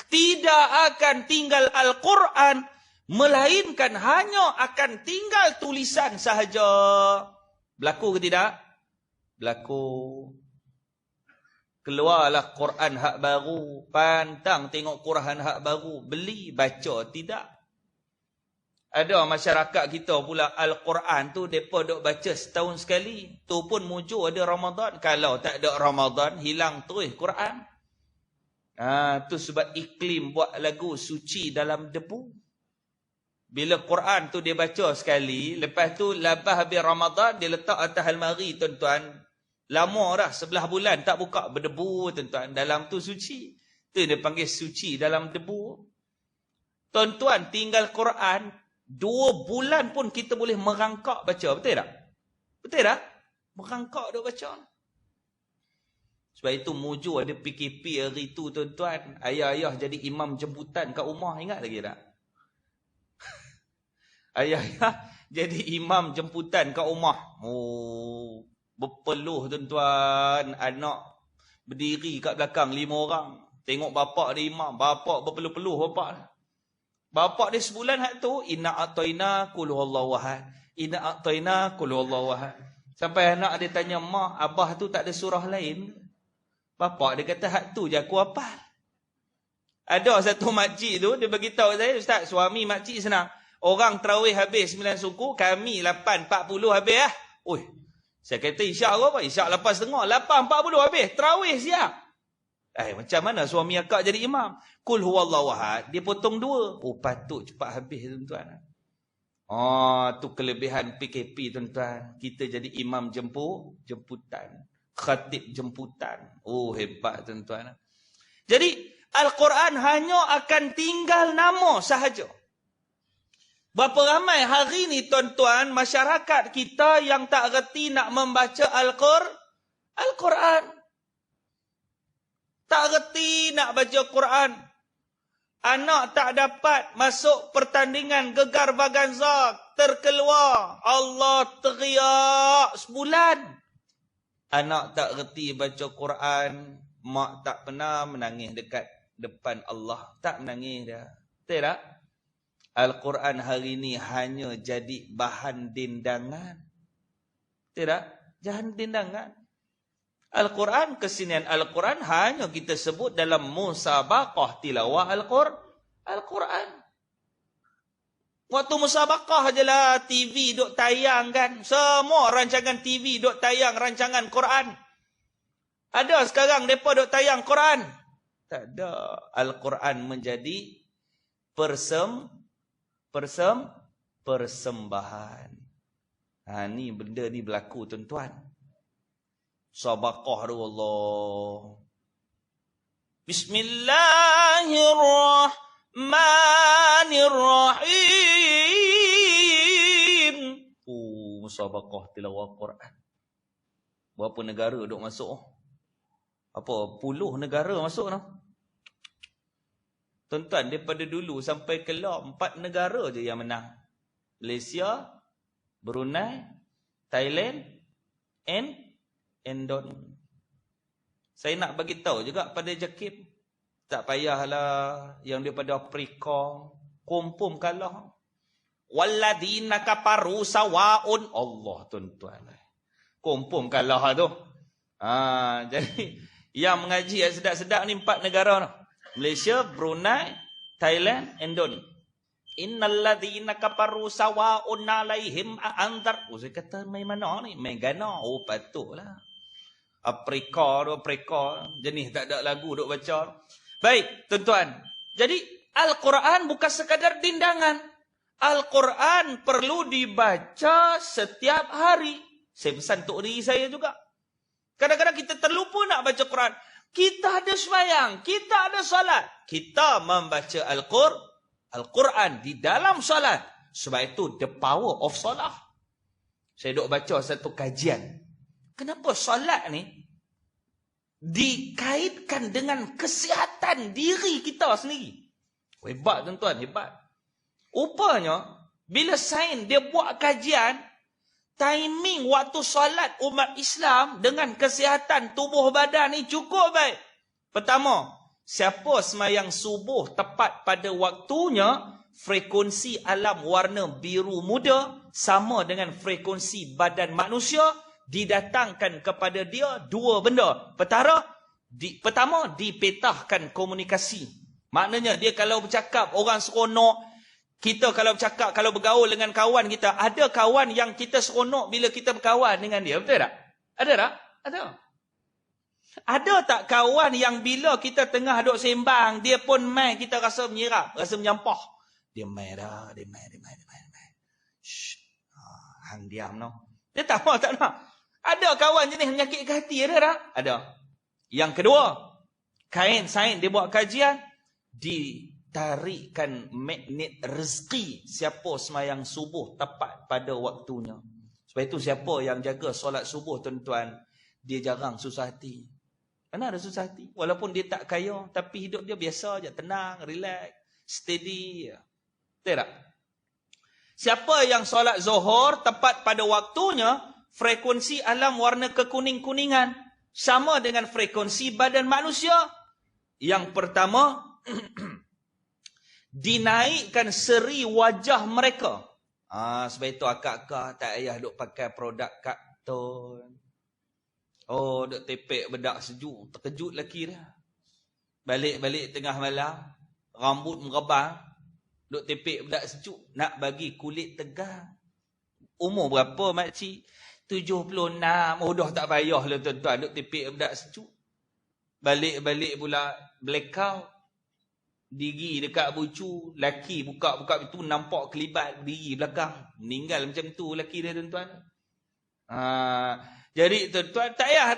tidak akan tinggal Al-Quran, melainkan hanya akan tinggal tulisan sahaja. Berlaku ke tidak? Berlaku. Keluarlah Quran hak baru. Pantang tengok Quran hak baru. Beli, baca. Tidak. Ada masyarakat kita pula Al-Quran tu mereka duk baca setahun sekali. Tu pun mujur ada Ramadan. Kalau tak ada Ramadan, hilang terus Quran. Tu sebab iklim buat lagu suci dalam debu. Bila Quran tu dia baca sekali, lepas tu lepas habis Ramadan dia letak atas almari tuan-tuan. Lama dah, 11 bulan tak buka, berdebu tuan-tuan. Dalam tu suci. Tu dia panggil suci dalam debu. Tuan-tuan tinggal Quran 2 bulan pun kita boleh merangkak baca. Betul tak? Betul tak? Merangkak duk baca. Sebab itu mujur ada PKP hari tu tuan-tuan. Ayah-ayah jadi imam jemputan kat rumah. Ingat lagi tak? Ayah-ayah jadi imam jemputan kat rumah. Oh, berpeluh tuan-tuan. Anak berdiri kat belakang 5 orang. Tengok bapak dia imam. Bapak berpeluh-peluh bapak. Bapak dia sebulan hak tu, inna a'tayna qul huwallahu ahad. Inna a'tayna qul huwallahu ahad. Sampai anak dia tanya, mak, abah tu tak ada surah lain? Bapak dia kata, hak tu je aku hafal. Ada satu makcik tu, dia beritahu saya, Ustaz, suami makcik senang. Orang tarawih habis 9 suku, kami 8.40 habis lah. Oi, saya kata isyak apa? Isyak 8.30, 8.40 habis, tarawih siap. Macam mana suami akak jadi imam? Qul huwallahu ahad, dia potong 2. Oh, patut cepat habis tuan-tuan. Tu kelebihan PKP tuan-tuan. Kita jadi imam jemputan. Khatib jemputan. Oh, hebat tuan-tuan. Jadi, Al-Quran hanya akan tinggal nama sahaja. Berapa ramai hari ni tuan-tuan, masyarakat kita yang tak reti nak membaca Al-Quran. Tak reti nak baca Quran. Anak tak dapat masuk pertandingan gegar Vaganza. Terkeluar. Allah teriak sebulan. Anak tak reti baca Quran. Mak tak pernah menangis dekat depan Allah. Tak menangis dah. Betul tak? Al-Quran hari ni hanya jadi bahan dindangan. Betul tak? Bahan dindangan. Al-Quran, kesenian Al-Quran hanya kita sebut dalam musabaqah tilawah Al-Quran. Waktu musabaqah je lah TV duk tayang kan. Semua rancangan TV duk tayang rancangan Quran. Ada sekarang mereka duk tayang Quran? Tak ada. Al-Quran menjadi persembahan. Ni benda ni berlaku tuan-tuan. Sabaqah Allah. Bismillahirrahmanirrahim. Musabaqah tilawah Quran. Berapa negara duk masuk? Apa? Puluh negara masuk noh. Tuan-tuan, daripada dulu sampai kelar 4 negara je yang menang. Malaysia, Brunei, Thailand, and Indonesia. Saya nak bagi tahu juga pada Jakib, tak payahlah yang daripada Afrika, Kompom kalah. Walladzina kafaru sawaun. Allah tuan-tuan. Kompong kalah tu. Jadi yang mengaji yang sedap-sedap ni 4 negara tu. Malaysia, Brunei, Thailand, Indonesia. Innalladzina kafaru sawaun alaihim antar. Saya kata main mana ni? Main Ghana. Oh patutlah. Afrika. Jenis tak ada lagu duk baca. Baik, tuan-tuan. Jadi Al-Quran bukan sekadar dindangan. Al-Quran perlu dibaca setiap hari. Saya pesan untuk diri saya juga. Kadang-kadang kita terlupa nak baca Quran. Kita ada sembahyang, kita ada solat. Kita membaca Al-Quran di dalam solat. Sebab itu the power of solat. Saya duk baca satu kajian. Kenapa solat ni dikaitkan dengan kesihatan diri kita sendiri? Hebat tuan-tuan, hebat. Rupanya bila sains dia buat kajian, timing waktu solat umat Islam dengan kesihatan tubuh badan ni cukup baik. Pertama, siapa sembahyang subuh tepat pada waktunya, frekuensi alam warna biru muda sama dengan frekuensi badan manusia, didatangkan kepada dia 2 benda. Pertama, dipetahkan komunikasi. Maknanya dia kalau bercakap orang seronok. Kita kalau bercakap, kalau bergaul dengan kawan kita, ada kawan yang kita seronok bila kita berkawan dengan dia. Betul tak? Ada tak? Ada. Ada tak kawan yang bila kita tengah duk sembang, dia pun main, kita rasa menyerap, rasa menyampah. Dia main dah, dia main. Shh. Hang diam no. Dia tak mau, tak nak. Ada kawan jenis menyakitkan hati, ada tak? Ada. Yang kedua, sains dia buat kajian, ditarikkan magnet rezeki siapa sembahyang subuh tepat pada waktunya. Sebab itu siapa yang jaga solat subuh tuan-tuan, dia jarang susah hati. Mana ada susah hati? Walaupun dia tak kaya, tapi hidup dia biasa je, tenang, relax, steady. Betul tak? Siapa yang solat zuhur tepat pada waktunya, frekuensi alam warna kekuning-kuningan sama dengan frekuensi badan manusia. Yang pertama, dinaikkan seri wajah mereka. Sebab itu akak-akak tak payah duk pakai produk Kapton. Oh, duk tepek bedak sejuk. Terkejut lelaki dia. Balik-balik tengah malam, rambut merebang, duk tepek bedak sejuk. Nak bagi kulit tegang. Umur berapa makcik? 76. Oh, dah tak payah lah tuan-tuan, duk tepek bedak sejuk. Balik-balik pula blackout. Diri dekat bucu, laki buka-buka pintu nampak kelibat diri belakang. Meninggal macam tu laki dia tuan-tuan. Jadi tuan-tuan tak payah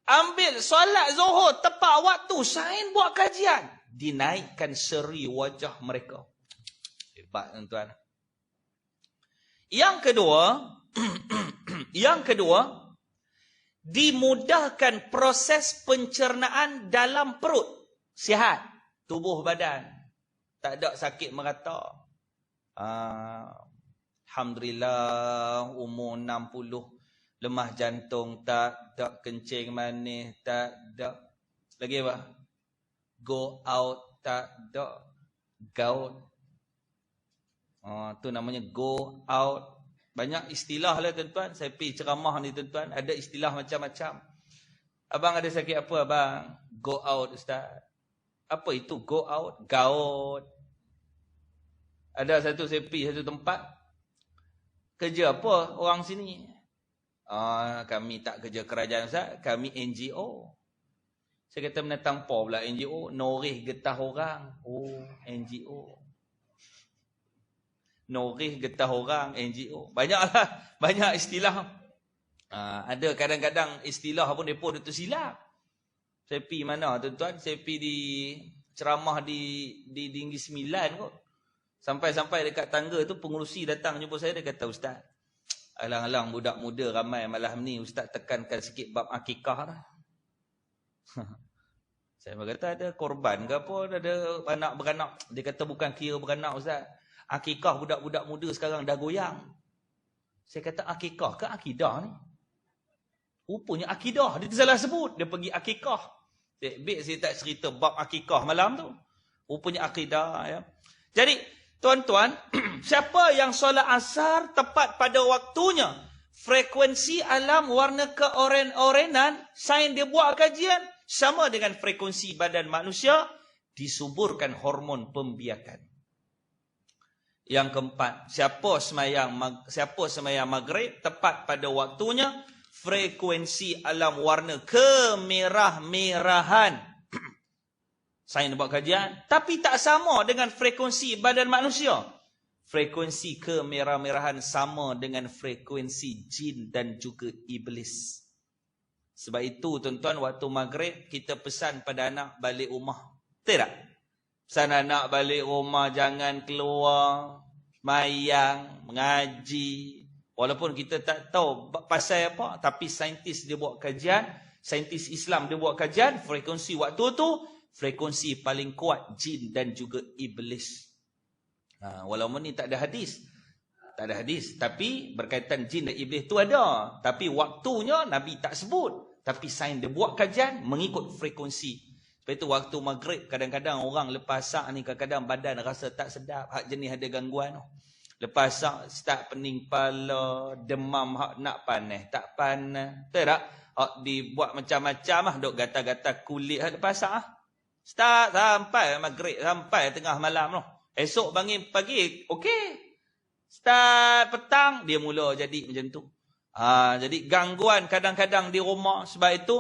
ambil solat zuhur tepat waktu. Sains buat kajian, dinaikkan seri wajah mereka. Hebat tuan-tuan. Yang kedua, dimudahkan proses pencernaan dalam perut. Sihat tubuh badan, tak ada sakit merata. Alhamdulillah, umur 60, lemah jantung tak ada, kencing manis tak ada. Lagi apa? Go out tak ada. Gout. Tu namanya go out. Banyak istilah lah tuan-tuan. Saya pergi ceramah ni tuan-tuan, ada istilah macam-macam. Abang ada sakit apa abang? Go out ustaz. Apa itu go out? Gout. Ada satu saya pergi satu tempat. Kerja apa orang sini? Kami tak kerja kerajaan ustaz, kami NGO. Saya kata menatang apa pula NGO? Norih getah orang. Oh, NGO. Norih getah orang, NGO. Banyaklah, banyak istilah. Ada kadang-kadang istilah pun mereka tu silap. Saya pergi mana tuan-tuan? Saya pergi di ceramah di Tinggi 9 kot. Sampai-sampai dekat tangga tu pengurusi datang jumpa saya, dia kata, "Ustaz, alang-alang budak muda ramai malam ni, ustaz tekankan sikit bab akikah dah." Saya berkata, ada korban ke apa? Ada anak beranak. Dia kata bukan kira beranak ustaz. Akikah budak-budak muda sekarang dah goyang. Saya kata akikah ke akidah ni? Rupanya akidah. Dia salah sebut. Dia pergi akikah. Saya tak cerita bab akikah malam tu. Rupanya akidah. Ya. Jadi, Tuan-tuan, siapa yang solat asar tepat pada waktunya, frekuensi alam warna keoren-orenan, sains dia buat kajian, sama dengan frekuensi badan manusia, disuburkan hormon pembiakan. Yang keempat, siapa semayang maghrib tepat pada waktunya, frekuensi alam warna kemerah-merahan. Sains buat kajian, tapi tak sama dengan frekuensi badan manusia. Frekuensi kemerah-merahan sama dengan frekuensi jin dan juga iblis. Sebab itu tuan-tuan, waktu maghrib kita pesan pada anak balik rumah. Betul tak? Pesan anak balik rumah, jangan keluar, semayang, mengaji. Walaupun kita tak tahu pasal apa, tapi saintis dia buat kajian, saintis Islam dia buat kajian, frekuensi waktu tu, frekuensi paling kuat jin dan juga iblis. Walaupun ni tak ada hadis. Tak ada hadis. Tapi berkaitan jin dan iblis tu ada. Tapi waktunya Nabi tak sebut. Tapi sains dia buat kajian mengikut frekuensi. Sebab itu waktu maghrib kadang-kadang orang lepas sak ni kadang-kadang badan rasa tak sedap. Hak jenis ada gangguan. Lepas sak start pening kepala, demam hak nak panas. Tak panas. Betul tak? Hak dibuat macam-macam lah. Duk gatal-gatal kulit hak lepas sak lah. Start sampai maghrib, sampai tengah malam noh. Esok bangun pagi, okey. Start petang, dia mula jadi macam tu. Jadi gangguan kadang-kadang di rumah. Sebab itu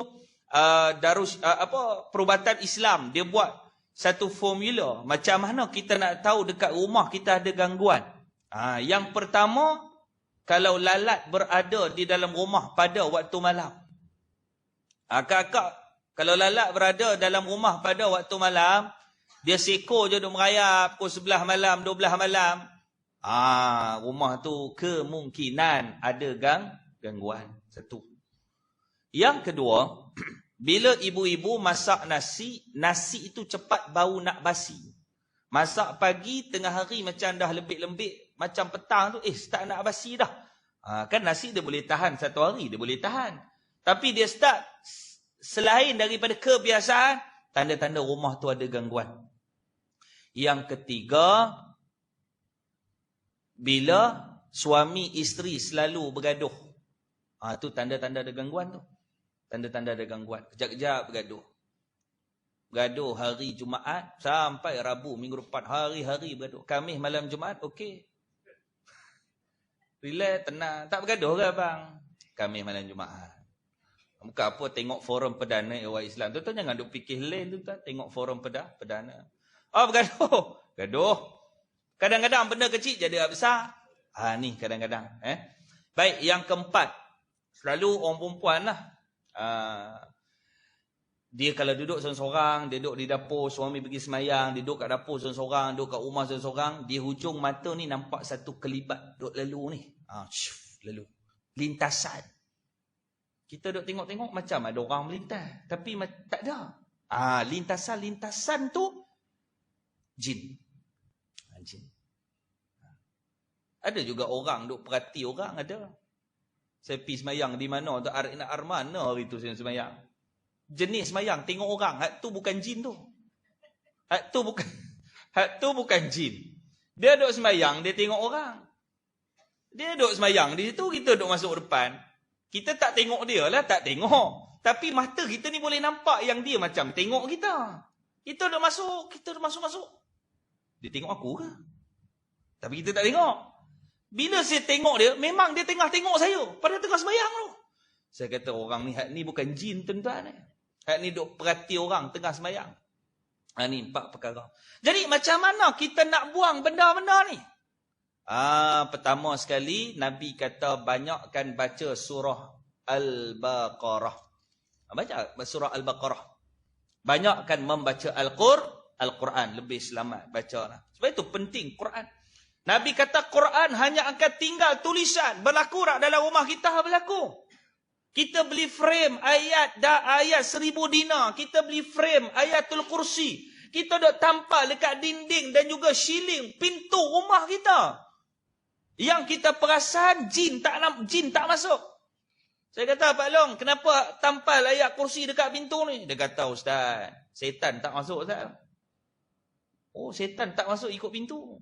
perubatan Islam dia buat satu formula macam mana kita nak tahu dekat rumah kita ada gangguan. Yang pertama, kalau lalat berada di dalam rumah pada waktu malam. Kakak, kalau lalat berada dalam rumah pada waktu malam, dia seko je duk merayap pukul 11 malam, 12 malam. Rumah tu kemungkinan ada gangguan. Satu. Yang kedua, bila ibu-ibu masak nasi, nasi itu cepat bau nak basi. Masak pagi, tengah hari macam dah lembik-lembik, macam petang tu, start nak basi dah. Kan nasi dia boleh tahan satu hari, dia boleh tahan. Tapi dia start selain daripada kebiasaan, tanda-tanda rumah tu ada gangguan. Yang ketiga, bila suami isteri selalu bergaduh. Tu tanda-tanda ada gangguan tu. Tanda-tanda ada gangguan. Kejap-kejap bergaduh. Bergaduh hari Jumaat sampai Rabu minggu depan. Hari-hari bergaduh. Khamis malam Jumaat, okey. Relax, tenang. Tak bergaduh ke bang? Khamis malam Jumaat. Bukan apa, tengok forum perdana awal Islam. Tuan-tuan jangan duk fikir lain tu, tengok forum perdana. Bergaduh. Gaduh. Kadang-kadang benda kecil jadi besar. Ni kadang-kadang. Baik, yang keempat. Selalu orang perempuan lah. Dia kalau duduk seorang-seorang, dia duduk di dapur, suami pergi semayang, dia duduk kat dapur seorang-seorang, duduk kat rumah seorang-seorang, di hujung mata ni nampak satu kelibat duduk lalu ni. Lalu. Lintasan. Kita duduk tengok-tengok macam ada orang melintas. Tapi tak ada. Lintasan-lintasan tu jin. Jin. Ada juga orang duk perhati orang, ada. Saya pergi semayang di mana tu, nak mana hari tu saya semayang. Jenis semayang, tengok orang. Hak tu bukan jin tu. Hak tu bukan jin. Dia duk semayang, dia tengok orang. Dia duk semayang di situ, kita duk masuk depan. Kita tak tengok dia lah, tak tengok. Tapi mata kita ni boleh nampak yang dia macam tengok kita. Kita dah masuk. Dia tengok aku ke? Tapi kita tak tengok. Bila saya tengok dia, memang dia tengah tengok saya. Pada tengah sembahyang tu. Saya kata orang ni, hak ni bukan jin tuan-tuan. Hak ni duk perhati orang tengah sembahyang. Ni 4 perkara. Jadi macam mana kita nak buang benda-benda ni? Pertama sekali, Nabi kata banyakkan baca surah Al-Baqarah. Baca surah Al-Baqarah. Banyakkan membaca Al-Quran. Lebih selamat bacalah. Sebab itu penting Quran. Nabi kata Quran hanya akan tinggal tulisan. Berlaku tak dalam rumah kita? Berlaku. Kita beli frame ayat 1000 dinar. Kita beli frame ayatul kursi. Kita dok tampal dekat dinding dan juga shilling pintu rumah kita. Yang kita perasan jin tak masuk. Saya kata, Pak Long, kenapa tampal ayat kursi dekat pintu ni? Dia kata, Ustaz, setan tak masuk, Ustaz. Setan tak masuk ikut pintu.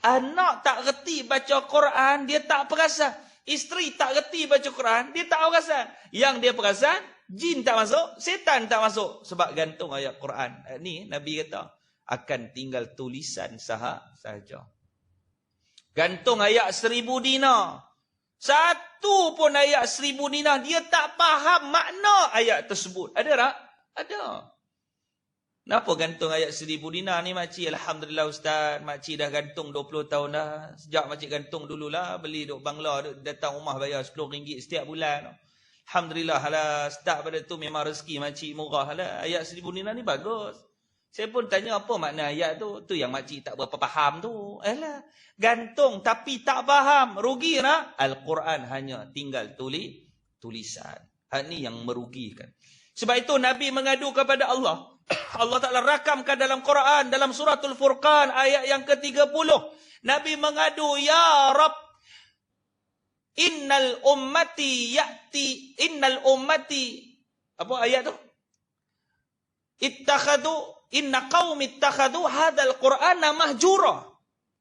Anak tak reti baca Quran, dia tak perasan. Isteri tak reti baca Quran, dia tak perasan. Yang dia perasan, jin tak masuk, setan tak masuk. Sebab gantung ayat Quran. Ni Nabi kata, akan tinggal tulisan sahaja. Gantung ayat 1000 dinar. Satu pun ayat 1000 dinar, dia tak faham makna ayat tersebut. Ada tak? Ada. Kenapa gantung ayat 1000 dinar ni makcik? Alhamdulillah Ustaz, makcik dah gantung 20 tahun dah. Sejak makcik gantung dululah, beli duk bangla, duk datang rumah bayar RM10 setiap bulan. Alhamdulillah lah, start pada tu memang rezeki makcik murah lah. Ayat 1000 dinar ni bagus. Saya pun tanya apa makna ayat tu. Tu yang makcik tak berapa faham tu. Alah, gantung tapi tak faham. Rugi nak? Al-Quran hanya tinggal tulisan. Hal ni yang merugikan. Sebab itu Nabi mengadu kepada Allah. Allah Ta'ala rakamkan dalam Quran, dalam suratul Furqan, ayat yang ke-30. Nabi mengadu, Ya Rab, innal ummati, apa ayat tu? Inna qaumi ittakhadu hadzal Qur'ana mahjura.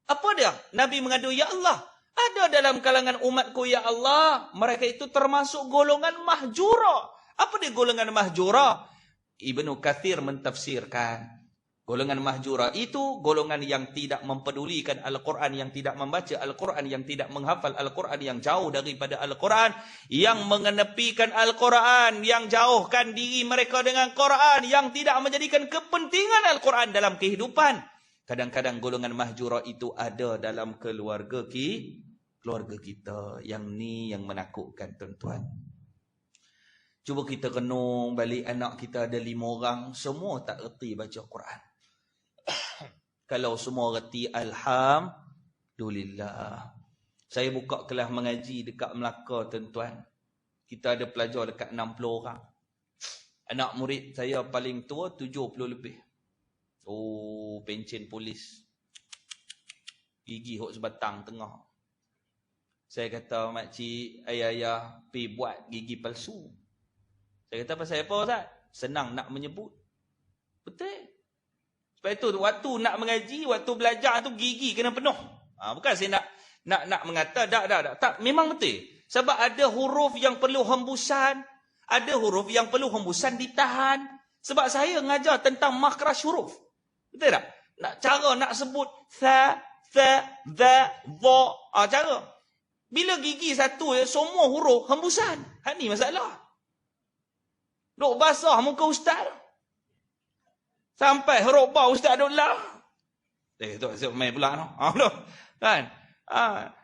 Apa dia? Nabi mengadu, Ya Allah, ada dalam kalangan umatku, Ya Allah, mereka itu termasuk golongan mahjura. Apa dia golongan mahjura? Ibnu Katsir mentafsirkan, golongan mahjura itu golongan yang tidak mempedulikan Al-Quran, yang tidak membaca Al-Quran, yang tidak menghafal Al-Quran, yang jauh daripada Al-Quran, yang mengenepikan Al-Quran, yang jauhkan diri mereka dengan Quran, yang tidak menjadikan kepentingan Al-Quran dalam kehidupan. Kadang-kadang golongan mahjura itu ada dalam keluarga kita. Yang ni yang menakutkan, tuan-tuan. Cuba kita renung balik, anak kita ada 5 orang, semua tak reti baca Quran. Kalau semua reti, alhamdulillah. Saya buka kelas mengaji dekat Melaka, tuan-tuan. Kita ada pelajar dekat 60 orang. Anak murid saya paling tua 70 lebih. Oh, pencen polis. Gigi hok sebatang tengah. Saya kata, makcik, ayah-ayah pergi buat gigi palsu. Saya kata, pasal apa Ustaz? Senang nak menyebut. Betul. Sebab itu waktu nak mengaji, waktu belajar tu gigi kena penuh. Bukan saya nak mengata tak, memang betul. Sebab ada huruf yang perlu hembusan, ada huruf yang perlu hembusan ditahan. Sebab saya mengajar tentang makhraj huruf. Betul tak? Cara nak sebut tha, dha, dha, cara. Bila gigi satu semua huruf hembusan. Hak ni masalah. Duk basah muka ustaz. Sampai huruf ba ustaz duk lah. Tu saya main pula tu. Kan?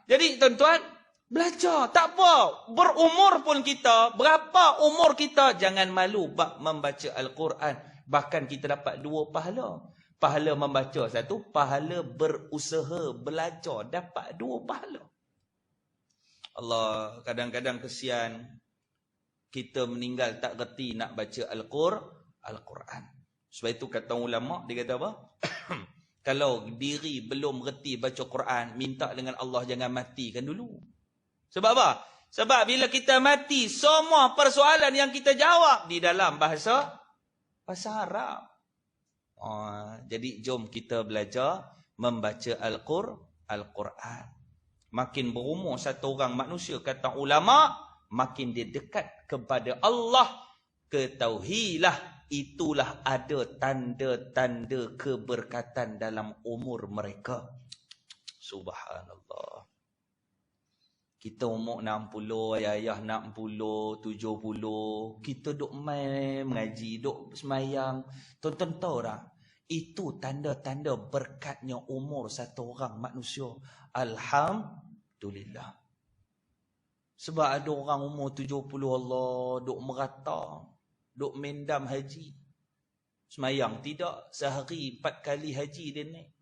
Jadi tuan-tuan, belajar. Tak apa. Berumur pun kita, berapa umur kita, jangan malu bab membaca Al-Quran. Bahkan kita dapat 2 pahala. Pahala membaca 1, pahala berusaha belajar dapat 2 pahala. Allah, kadang-kadang kesian kita meninggal tak reti nak baca Al-Quran. Sebab itu kata ulama, dia kata apa? Kalau diri belum reti baca Quran, minta dengan Allah jangan matikan dulu. Sebab apa? Sebab bila kita mati, semua persoalan yang kita jawab di dalam bahasa Arab. Jadi jom kita belajar membaca Al-Quran. Makin berumur satu orang manusia, kata ulama, makin dia dekat kepada Allah. Ketahuilah, itulah ada tanda-tanda keberkatan dalam umur mereka. Subhanallah. Kita umur 60, ayah-ayah 60, 70. Kita duk main mengaji, duk semayang. Tonton tahu tak? Itu tanda-tanda berkatnya umur satu orang manusia. Alhamdulillah. Sebab ada orang umur 70 Allah duk merata, duk mendam haji. Semayang tidak, sehari 4 kali haji dia naik.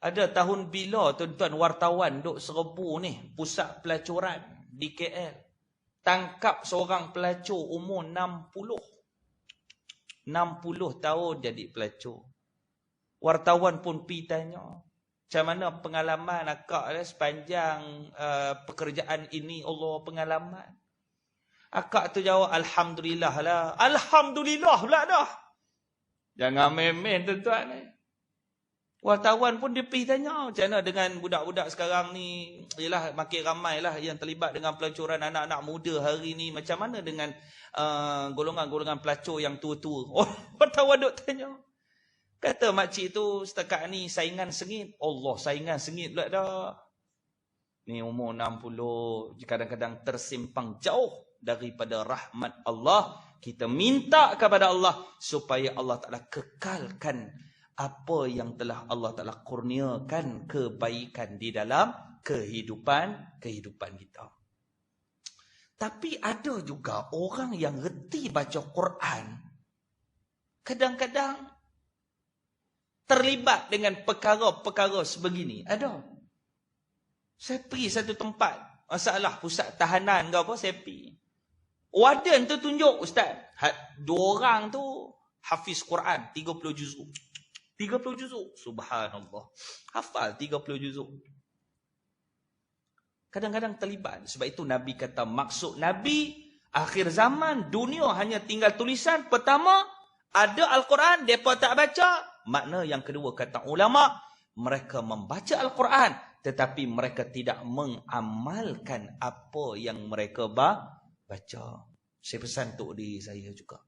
Ada tahun bila tuan-tuan wartawan duk serbu ni, pusat pelacuran di KL. Tangkap seorang pelacur umur 60 tahun jadi pelacur. Wartawan pun pergi tanya, macam mana pengalaman akak sepanjang pekerjaan ini, Allah pengalaman. Akak tu jawab, Alhamdulillah lah. Alhamdulillah pula dah. Jangan main-main tuan-tuan. Wartawan pun dia pergi tanya, macam mana dengan budak-budak sekarang ni, yelah makin ramai lah yang terlibat dengan pelacuran anak-anak muda hari ni, macam mana dengan golongan-golongan pelacur yang tua-tua. Oh, wartawan duk tanya. Kata makcik tu, setakat ni saingan sengit. Allah, saingan sengit pula dah. Ni umur 60, kadang-kadang tersimpang jauh daripada rahmat Allah. Kita minta kepada Allah supaya Allah Ta'ala kekalkan apa yang telah Allah Ta'ala kurniakan kebaikan di dalam kehidupan kita. Tapi ada juga orang yang reti baca Quran, kadang-kadang terlibat dengan perkara-perkara sebegini. Ada. Saya pergi satu tempat, masalah pusat tahanan ke apa, saya pergi. Warden tu tunjuk, Ustaz, dua orang tu hafiz Quran 30 juzuk. 30 juzuk. Subhanallah. Hafal 30 juzuk. Kadang-kadang terlibat. Sebab itu Nabi kata, maksud Nabi, akhir zaman, dunia hanya tinggal tulisan. Pertama, ada Al-Quran, mereka tak baca. Makna yang kedua, kata ulama, mereka membaca Al-Quran, tetapi mereka tidak mengamalkan apa yang mereka baca. Saya pesan untuk diri saya juga.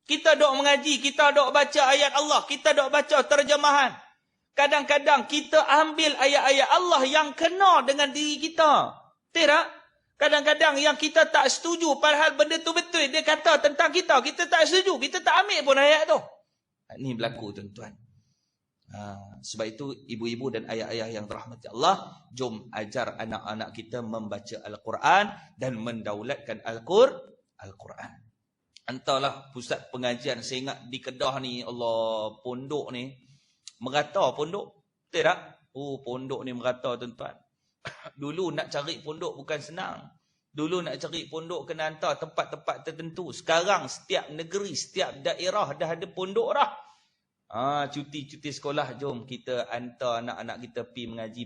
Kita dok mengaji, kita dok baca ayat Allah, kita dok baca terjemahan. Kadang-kadang kita ambil ayat-ayat Allah yang kena dengan diri kita. Tidak? Kadang-kadang yang kita tak setuju, padahal benda tu betul, dia kata tentang kita, kita tak setuju, kita tak ambil pun ayat tu. Ini berlaku, tuan-tuan. Sebab itu ibu-ibu dan ayah-ayah yang dirahmati Allah, jom ajar anak-anak kita membaca Al-Quran dan mendaulatkan Al-Quran. Entahlah pusat pengajian, saya ingat di Kedah ni, Allah, pondok ni merata pondok. Betul tak? Oh, pondok ni merata, tuan-tuan. Dulu nak cari pondok bukan senang. Dulu nak cari pondok kena hantar tempat-tempat tertentu. Sekarang setiap negeri, setiap daerah dah ada pondok dah. Cuti-cuti sekolah, jom kita hantar anak-anak kita pergi mengaji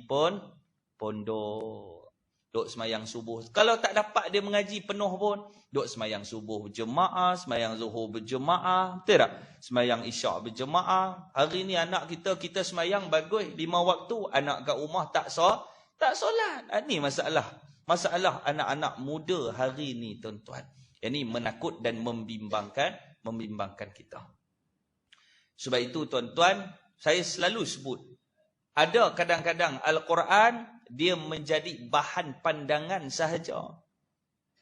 pondok. Duk semayang subuh. Kalau tak dapat dia mengaji penuh pun, duk semayang subuh berjemaah, semayang zuhur berjemaah, betul tak? Semayang isyak berjemaah. Hari ni anak kita semayang bagus 5 waktu, anak kat rumah tak solat. Ini masalah. Masalah anak-anak muda hari ni, tuan-tuan. Ini menakut dan membimbangkan kita. Sebab itu, tuan-tuan, saya selalu sebut, ada kadang-kadang Al-Quran dia menjadi bahan pandangan sahaja.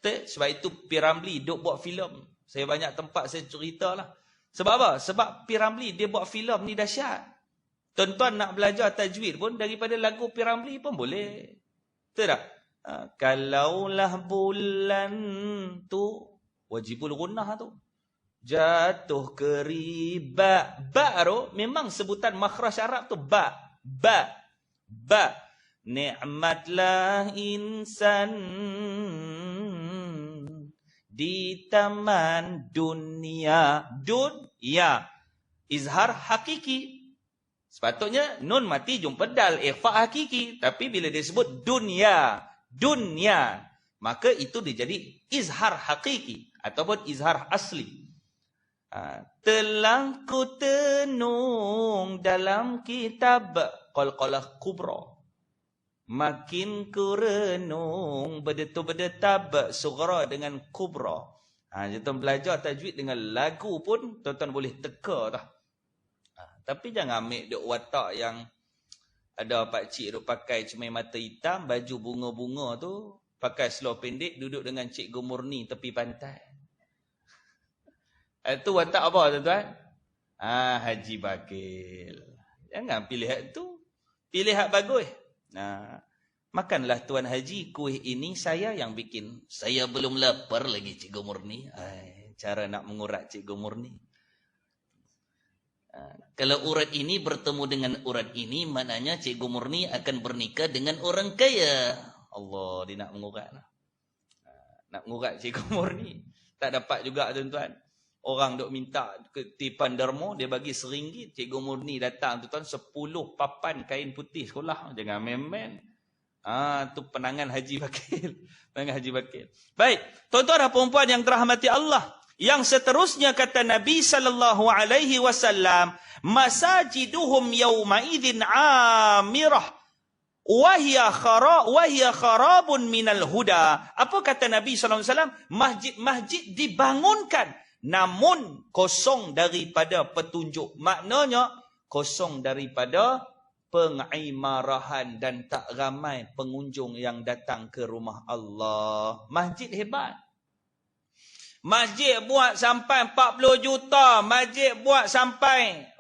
Sebab itu P. Ramlee duk buat filem. Saya banyak tempat saya ceritalah. Sebab apa? Sebab P. Ramlee dia buat filem ni dahsyat. Tuan-tuan nak belajar tajwid pun daripada lagu P. Ramlee pun boleh. Betul tak? Kalaulah bulan tu wajibul gunnah tu jatuh ke riba. Ba tu memang sebutan makhraj Arab tu ba. Ni'matlah insan di taman dunia. Izhar hakiki. Sepatutnya nun mati jumpa dal, ikhfa hakiki. Tapi bila dia sebut dunia, maka itu dia jadi izhar hakiki ataupun izhar asli. Telah ku tenung dalam kitab Qalqalah Kubra. Makin ku renung berdetab sughra dengan kubra. Tuan belajar tajwid dengan lagu pun tuan-tuan boleh teka dah. Tapi jangan ambil duk watak yang ada pakcik duk pakai cermin mata hitam, baju bunga-bunga tu, pakai seluar pendek, duduk dengan Cikgu Murni tepi pantai. Itu watak apa, tuan-tuan? Haji Bakil. Jangan pilih hak tu. Pilih hak bagus. Makanlah Tuan Haji, kuih ini saya yang bikin. Saya belum lapar lagi, Cikgu Murni. Cara nak mengurat Cikgu Murni. Kalau urat ini bertemu dengan urat ini, maknanya Cikgu Murni akan bernikah dengan orang kaya. Allah, dia nak mengurat. Nak mengurat Cikgu Murni. Tak dapat juga, tuan-tuan. Orang duk minta ketipan derma, dia bagi RM1. Cikgu Murni datang, tuan-tuan, 10 papan kain putih sekolah. Jangan main-main. Tu penangan Haji Bakil. Penangan Haji Bakil. Baik, tuan-tuan dan puan yang dirahmati Allah. Yang seterusnya kata Nabi sallallahu alaihi wasallam, masajiduhum yawma idzin amirah wa hiya kharabun minal huda. Apa kata Nabi sallallahu alaihi wasallam? Masjid-masjid dibangunkan namun kosong daripada petunjuk. Maknanya kosong daripada pengimarahan dan tak ramai pengunjung yang datang ke rumah Allah. Masjid hebat. Masjid buat sampai 40 juta. Masjid buat sampai,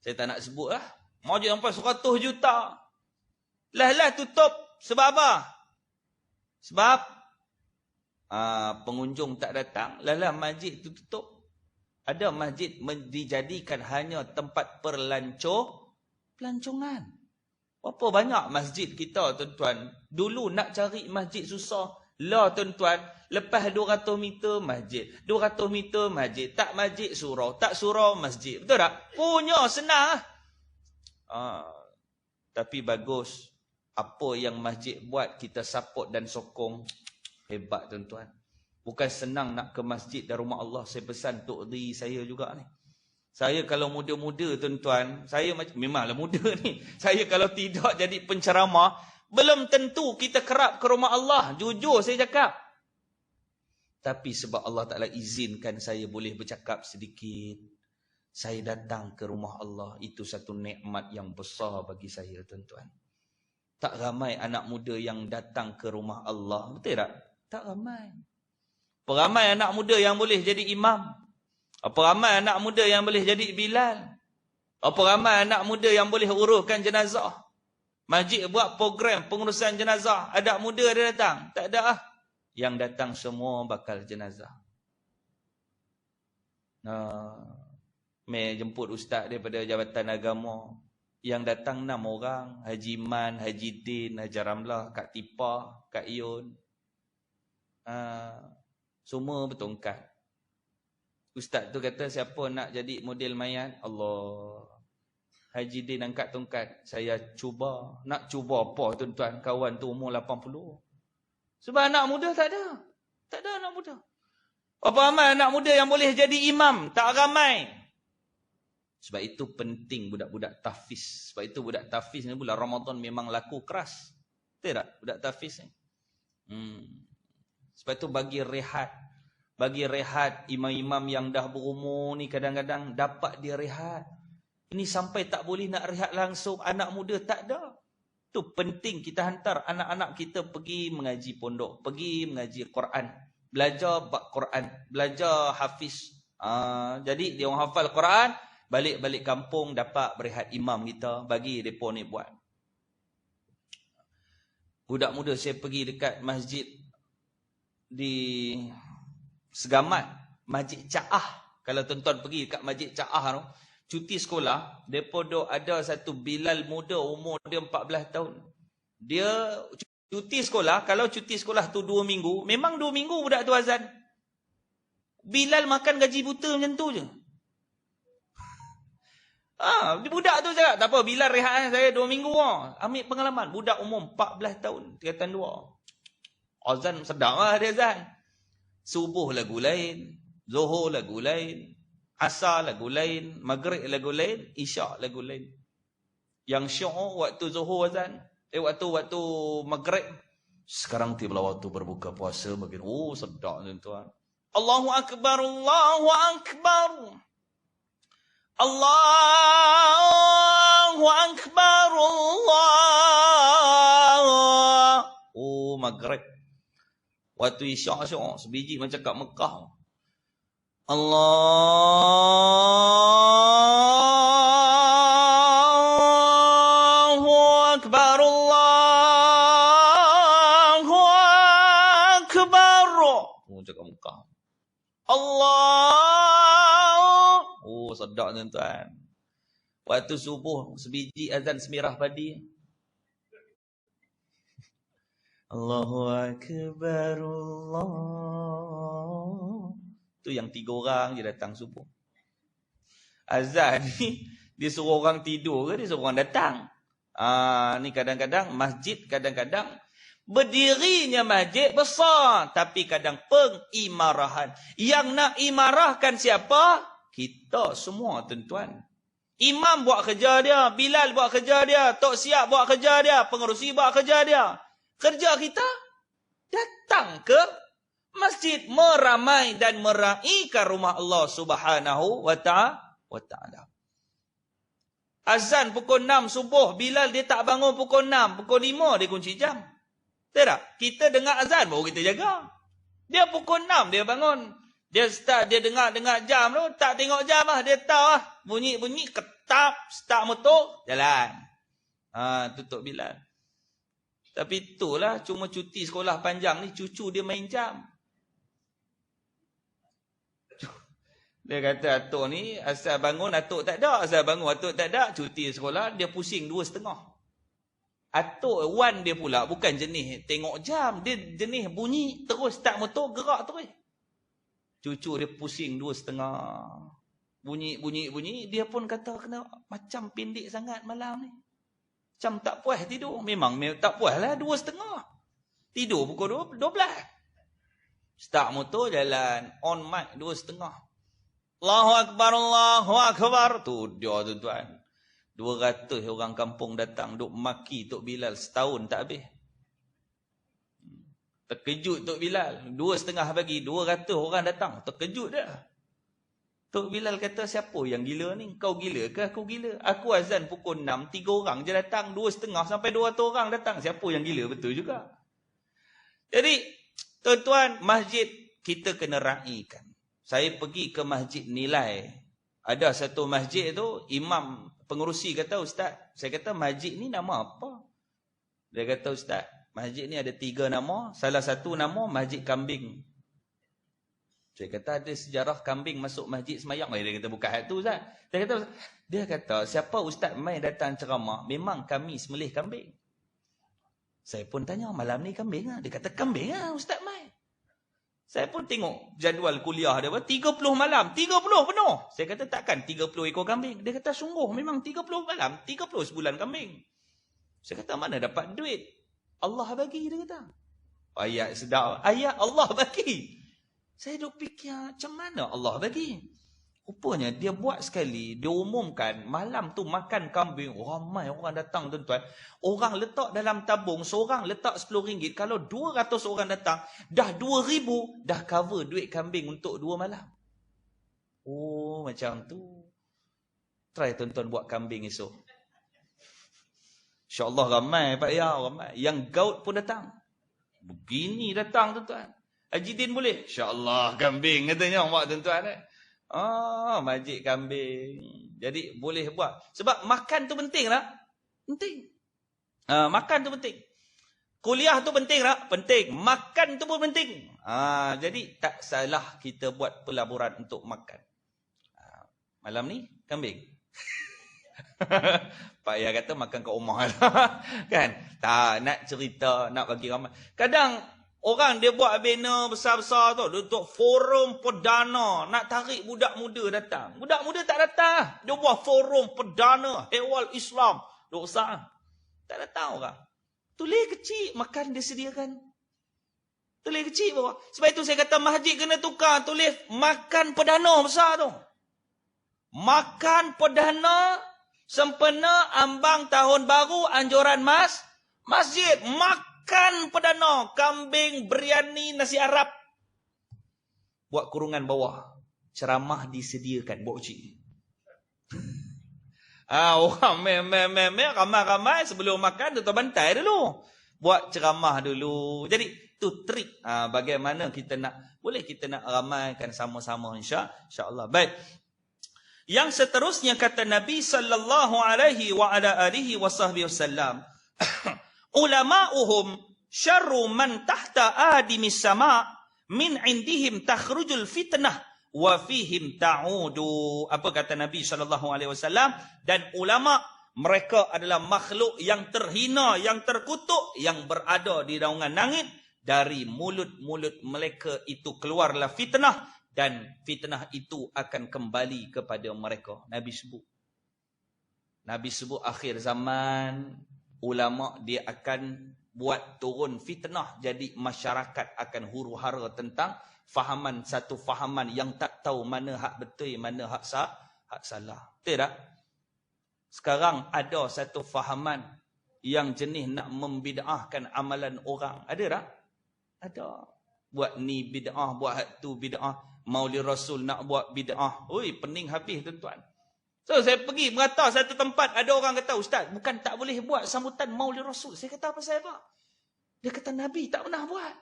saya tak nak sebut lah. Masjid sampai 100 juta. Lah tutup. Sebab apa? Sebab pengunjung tak datang. Lah masjid tu tutup. Ada masjid dijadikan hanya tempat pelancongan. Berapa banyak masjid kita, tuan-tuan. Dulu nak cari masjid susah. Lah tuan-tuan, lepas 200 meter masjid, 200 meter masjid, tak masjid surau, tak surau masjid. Betul tak? Punya senang. Tapi bagus. Apa yang masjid buat, kita support dan sokong. Hebat tuan-tuan. Bukan senang nak ke masjid dan rumah Allah. Saya pesan Tok Dri saya juga ni. Saya kalau muda-muda tuan-tuan, saya memanglah muda ni. Saya kalau tidak jadi penceramah, belum tentu kita kerap ke rumah Allah. Jujur saya cakap. Tapi sebab Allah Ta'ala izinkan saya boleh bercakap sedikit, saya datang ke rumah Allah. Itu satu nikmat yang besar bagi saya, tuan-tuan. Tak ramai anak muda yang datang ke rumah Allah. Betul tak? Tak ramai. Apa ramai anak muda yang boleh jadi imam? Apa ramai anak muda yang boleh jadi Bilal? Apa ramai anak muda yang boleh uruskan jenazah? Masjid buat program pengurusan jenazah. Ada muda dia datang? Tak ada lah. Yang datang semua bakal jenazah. Jemput ustaz daripada Jabatan Agama. Yang datang 6 orang. Haji Man, Haji Din, Haji Ramlah, Kak Tipah, Kak Yun. Semua bertongkat. Ustaz tu kata, siapa nak jadi model mayat? Allah. Haji Din angkat tongkat. Saya cuba. Nak cuba apa tuan-tuan? Kawan tu umur 80. Sebab anak muda tak ada. Tak ada anak muda. Apa ramai anak muda yang boleh jadi imam? Tak ramai. Sebab itu penting budak-budak tahfiz. Sebab itu budak tahfiz ni bulan Ramadan memang laku keras. Betul tak? Budak tahfiz ni. Sebab itu bagi rehat. Bagi rehat imam-imam yang dah berumur ni kadang-kadang dapat dia rehat. Ini sampai tak boleh nak rehat langsung. Anak muda tak ada. Itu penting kita hantar anak-anak kita pergi mengaji pondok. Pergi mengaji Quran. Belajar Quran. Belajar hafiz. Jadi dia orang hafal Quran. Balik-balik kampung dapat berehat imam kita. Bagi mereka ni buat. Budak muda saya pergi dekat masjid di Segamat. Masjid Ca'ah. Kalau tuan-tuan pergi dekat masjid Ca'ah tu. Cuti sekolah, mereka ada satu Bilal muda, umur dia 14 tahun. Dia cuti sekolah, kalau cuti sekolah tu 2 minggu, memang 2 minggu budak tu azan. Bilal makan gaji buta macam tu je. Budak tu cakap, tak apa, Bilal rehat saya 2 minggu. Ambil pengalaman, budak umur 14 tahun, tingkatan 2. Azan sedap lah dia azan. Subuh lagu lain, Zuhur lagu lain, Asar lagu lain, Maghrib lagu lain, Isyak lagu lain. Yang syuk waktu Zuhur azan, waktu Maghrib. Sekarang tiba waktu berbuka puasa makin sedap tuan-tuan. Allahu Akbar, Allahu Akbar. Allahu Akbar, Allah. Maghrib. Waktu Isyak syuk, sebiji macam kat Mekah. Allahu Akbar, Allahu Akbar. Cakap Mekah. Allah. Sedap tuan-tuan. Waktu subuh, sebiji azan semirah padi. Allahu Akbar, Allah. Tu yang 3 orang je datang subuh. Azan ni dia suruh orang tidur ke dia suruh orang datang? Ni kadang-kadang masjid kadang-kadang Berdirinya masjid besar, tapi kadang pengimarahan. Yang nak imarahkan siapa? Kita semua, tuan-tuan. Imam buat kerja dia, Bilal buat kerja dia, Tok Siap buat kerja dia, pengerusi buat kerja dia. Kerja kita datang ke masjid, meramai dan meraihkan rumah Allah Subhanahu wa ta'ala. Azan pukul 6 subuh, Bilal dia tak bangun pukul 6, pukul 5 dia kunci jam. Tak? Kita dengar azan baru kita jaga. Dia pukul 6 dia bangun. Dia start, dia dengar jam tu, tak tengok jam lah, dia tahu lah. Bunyi ketap, start motor, jalan. Tutup Bilal. Tapi itulah cuma cuti sekolah panjang ni, cucu dia main jam. Dia kata atuk ni asal bangun atuk tak ada, asal bangun atuk tak ada, cuti sekolah dia pusing 2.5. Atuk Wan dia pula bukan jenis tengok jam, dia jenis bunyi terus start motor gerak terus. Cucu dia pusing 2.5. Bunyi, dia pun kata kena macam pendek sangat malam ni. Macam tak puas tidur. Memang tak puas lah 2.5. Tidur pukul 12. Start motor jalan, on mic 2.5. Allahu Akbar, Allahu Akbar. Tu dia tuan-tuan. 200 orang kampung datang duk maki Tok Bilal setahun tak habis. Terkejut Tok Bilal. 2:30 pagi 200 orang datang. Terkejut dah. Tok Bilal kata, siapa yang gila ni? Kau gila ke aku gila? Aku azan pukul 6, 3 orang je datang. 2:30 sampai 200 orang datang. Siapa yang gila? Betul juga. Jadi tuan-tuan, masjid kita kena raikan. Saya pergi ke Masjid Nilai. Ada satu masjid tu, imam pengerusi kata, Ustaz, saya kata masjid ni nama apa? Dia kata, Ustaz, masjid ni ada 3 nama. Salah satu nama Masjid Kambing. Saya kata ada sejarah kambing masuk masjid semayang. Dia kata bukan hal tu, Ustaz. Dia kata siapa Ustaz mai datang ceramah, memang kami sembelih kambing. Saya pun tanya, malam ni kambing lah? Dia kata kambing lah Ustaz mai. Saya pun tengok jadual kuliah dia, 30 malam, 30 penuh. Saya kata takkan 30 ekor kambing. Dia kata sungguh memang 30 malam, 30 sebulan kambing. Saya kata mana dapat duit? Allah bagi, dia kata. Ayat sedap, ayat Allah bagi. Saya duk fikir macam mana Allah bagi. Rupanya dia buat sekali, dia umumkan malam tu makan kambing, ramai orang datang tuan-tuan. Orang letak dalam tabung, seorang letak RM10. Kalau 200 orang datang, dah 2,000, dah cover duit kambing untuk 2 malam. Oh, macam tu. Try tuan-tuan buat kambing esok. InsyaAllah ramai Pak Ya, ramai. Yang gaut pun datang. Begini datang tuan-tuan. Haji Din boleh? InsyaAllah kambing katanya buat tuan-tuan. Masjid kambing. Jadi boleh buat. Sebab makan tu penting tak? Penting. Makan tu penting. Kuliah tu penting tak? Penting. Makan tu pun penting. Jadi tak salah kita buat pelaburan untuk makan. Malam ni kambing. Pak Ya kata makan kat rumah lah. Kan? Tak, nak cerita, nak bagi ramai. Kadang orang dia buat banner besar-besar tu, dia untuk forum perdana, nak tarik budak muda datang. Budak muda tak datang. Dia buat forum perdana, Ehwal Islam. Dia besar. Tak datang orang. Tulis kecil, makan dia sediakan. Tulis kecil bawah. Sebab itu saya kata masjid kena tukar, tulis makan perdana besar tu. Makan perdana sempena ambang tahun baru anjuran masjid. Makan perdana, kambing, biryani, nasi Arab. Buat kurungan bawah. Ceramah disediakan. Buat ucik. Orang ramai-ramai sebelum makan, tutup bantai dulu. Buat ceramah dulu. Jadi, itu trik. Bagaimana kita nak, boleh kita nak ramaikan sama-sama insya-Allah. Baik. Yang seterusnya kata Nabi sallallahu alaihi wa ala alihi wasallam, ulama'uhum syarru man tahta adimis sama' min indihim takhrujul fitnah wa fihim ta'udu. Apa kata Nabi sallallahu alaihi wasallam? Dan ulama mereka adalah makhluk yang terhina, yang terkutuk, yang berada di naungan langit. Dari mulut-mulut mereka itu keluarlah fitnah. Dan fitnah itu akan kembali kepada mereka. Nabi sebut akhir zaman. ulama dia akan buat turun fitnah, jadi masyarakat akan huru-hara tentang satu fahaman yang tak tahu mana hak betul, mana hak salah. Betul tak? Sekarang ada satu fahaman yang jenis nak membid'ahkan amalan orang. Ada tak? Ada. Buat ni bid'ah, buat hak tu bid'ah. Maulid Rasul nak buat bid'ah. Oi, pening habis tuan-tuan. So saya pergi merata satu tempat, ada orang kata, "Ustaz, bukan tak boleh buat sambutan Maulid Rasul." Saya kata, "Apa saya buat?" Dia kata, "Nabi tak pernah buat."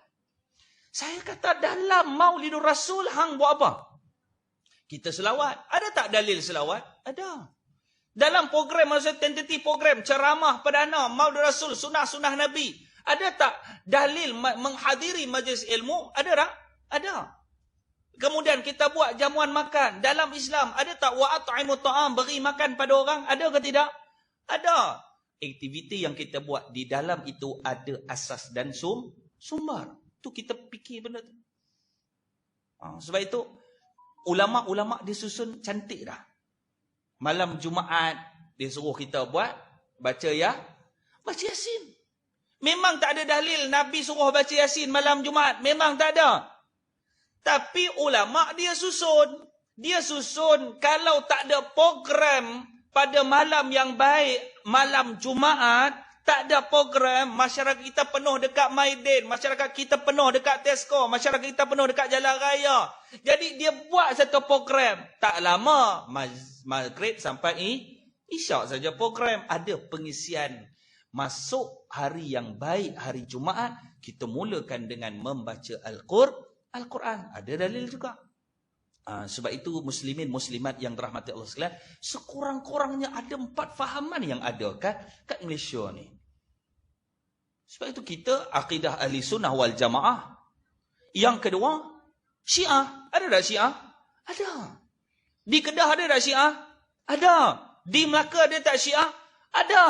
Saya kata, dalam Maulid Rasul hang buat apa? Kita selawat. Ada tak dalil selawat? Ada. Dalam program, maksud tentatif program ceramah perdana Maulid Rasul, sunah-sunah Nabi, ada tak dalil menghadiri majlis ilmu? Ada tak? Ada. Kemudian kita buat jamuan makan. Dalam Islam, ada tak wa'at'imut ta'am, beri makan pada orang? Ada ke tidak? Ada. Aktiviti yang kita buat di dalam itu ada asas dan sumber. Tu kita fikir benda tu. Sebab itu, ulama' dia susun cantik dah. Malam Jumaat, dia suruh kita buat, baca Yasin. Memang tak ada dalil Nabi suruh baca Yasin malam Jumaat. Memang tak ada. Tapi ulama' dia susun. Dia susun kalau tak ada program pada malam yang baik, malam Jumaat, tak ada program, masyarakat kita penuh dekat Maidin, masyarakat kita penuh dekat Tesco, masyarakat kita penuh dekat Jalan Raya. Jadi dia buat satu program. Tak lama, maghrib sampai isyak saja program. Ada pengisian. Masuk hari yang baik, hari Jumaat, kita mulakan dengan membaca Al-Quran. Ada dalil juga. Sebab itu muslimin muslimat yang dirahmati Allah sekalian, sekurang-kurangnya ada 4 fahaman yang ada kat Malaysia ni. Sebab itu kita akidah ahli sunnah wal jamaah. Yang kedua, Syiah. Ada tak Syiah? Ada. Di Kedah ada tak Syiah? Ada. Di Melaka ada tak Syiah? Ada.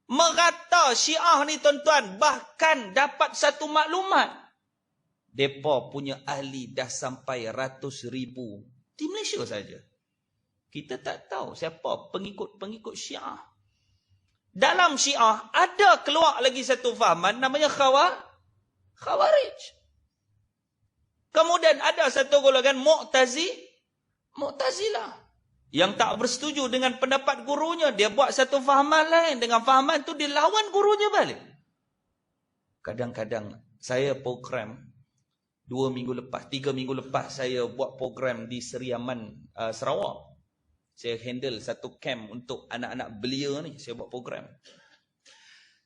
Merata Syiah ni tuan-tuan, bahkan dapat satu maklumat. Mereka punya ahli dah sampai ratus ribu di Malaysia saja. Kita tak tahu siapa pengikut-pengikut Syiah. Dalam Syiah ada keluar lagi satu fahaman namanya Khawarij. Kemudian ada satu golongan Mu'tazilah yang tak bersetuju dengan pendapat gurunya. Dia buat satu fahaman lain. Dengan fahaman tu dia lawan gurunya balik. Kadang-kadang saya program 2 minggu lepas, 3 minggu lepas saya buat program di Seriaman, Sarawak. Saya handle satu camp untuk anak-anak belia ni. Saya buat program.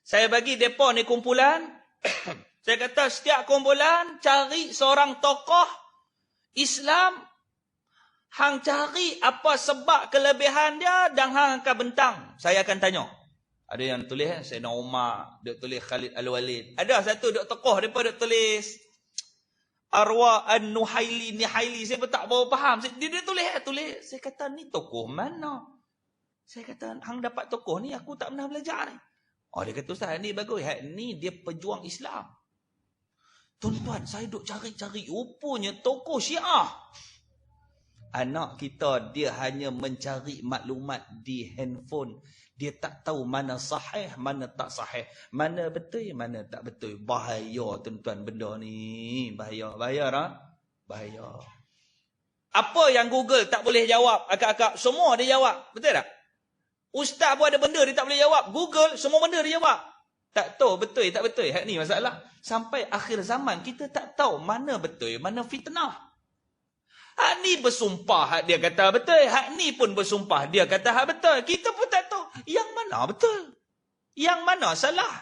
Saya bagi mereka ni kumpulan. Saya kata setiap kumpulan cari seorang tokoh Islam. Hang cari apa sebab kelebihan dia dan hang akan bentang. Saya akan tanya. Ada yang tulis, Sayyidina Umar, dia tulis Khalid Al-Walid. Ada satu duk tokoh depa duk tulis Arwah An-Nuhaili, Nihaili, saya pun tak berapa faham. Dia tulis. Saya kata, ni tokoh mana? Saya kata, hang dapat tokoh ni, aku tak pernah belajar ni. Oh, dia kata, Ustaz, ni bagus. Ni dia pejuang Islam. Tuan-tuan, saya duk cari-cari. Rupanya tokoh Syiah. Anak kita, dia hanya mencari maklumat di handphone. Dia tak tahu mana sahih, mana tak sahih. Mana betul, mana tak betul. Bahaya tuan-tuan benda ni. Bahaya tak? Bahaya. Apa yang Google tak boleh jawab, akak-akak, semua dia jawab. Betul tak? Ustaz pun ada benda dia tak boleh jawab. Google, semua benda dia jawab. Tak tahu betul, tak betul. Hak ni masalah. Sampai akhir zaman, kita tak tahu mana betul, mana fitnah. Hak ni bersumpah hak dia kata betul. Hak ni pun bersumpah dia kata hak betul. Kita pun tak tahu yang mana betul, yang mana salah.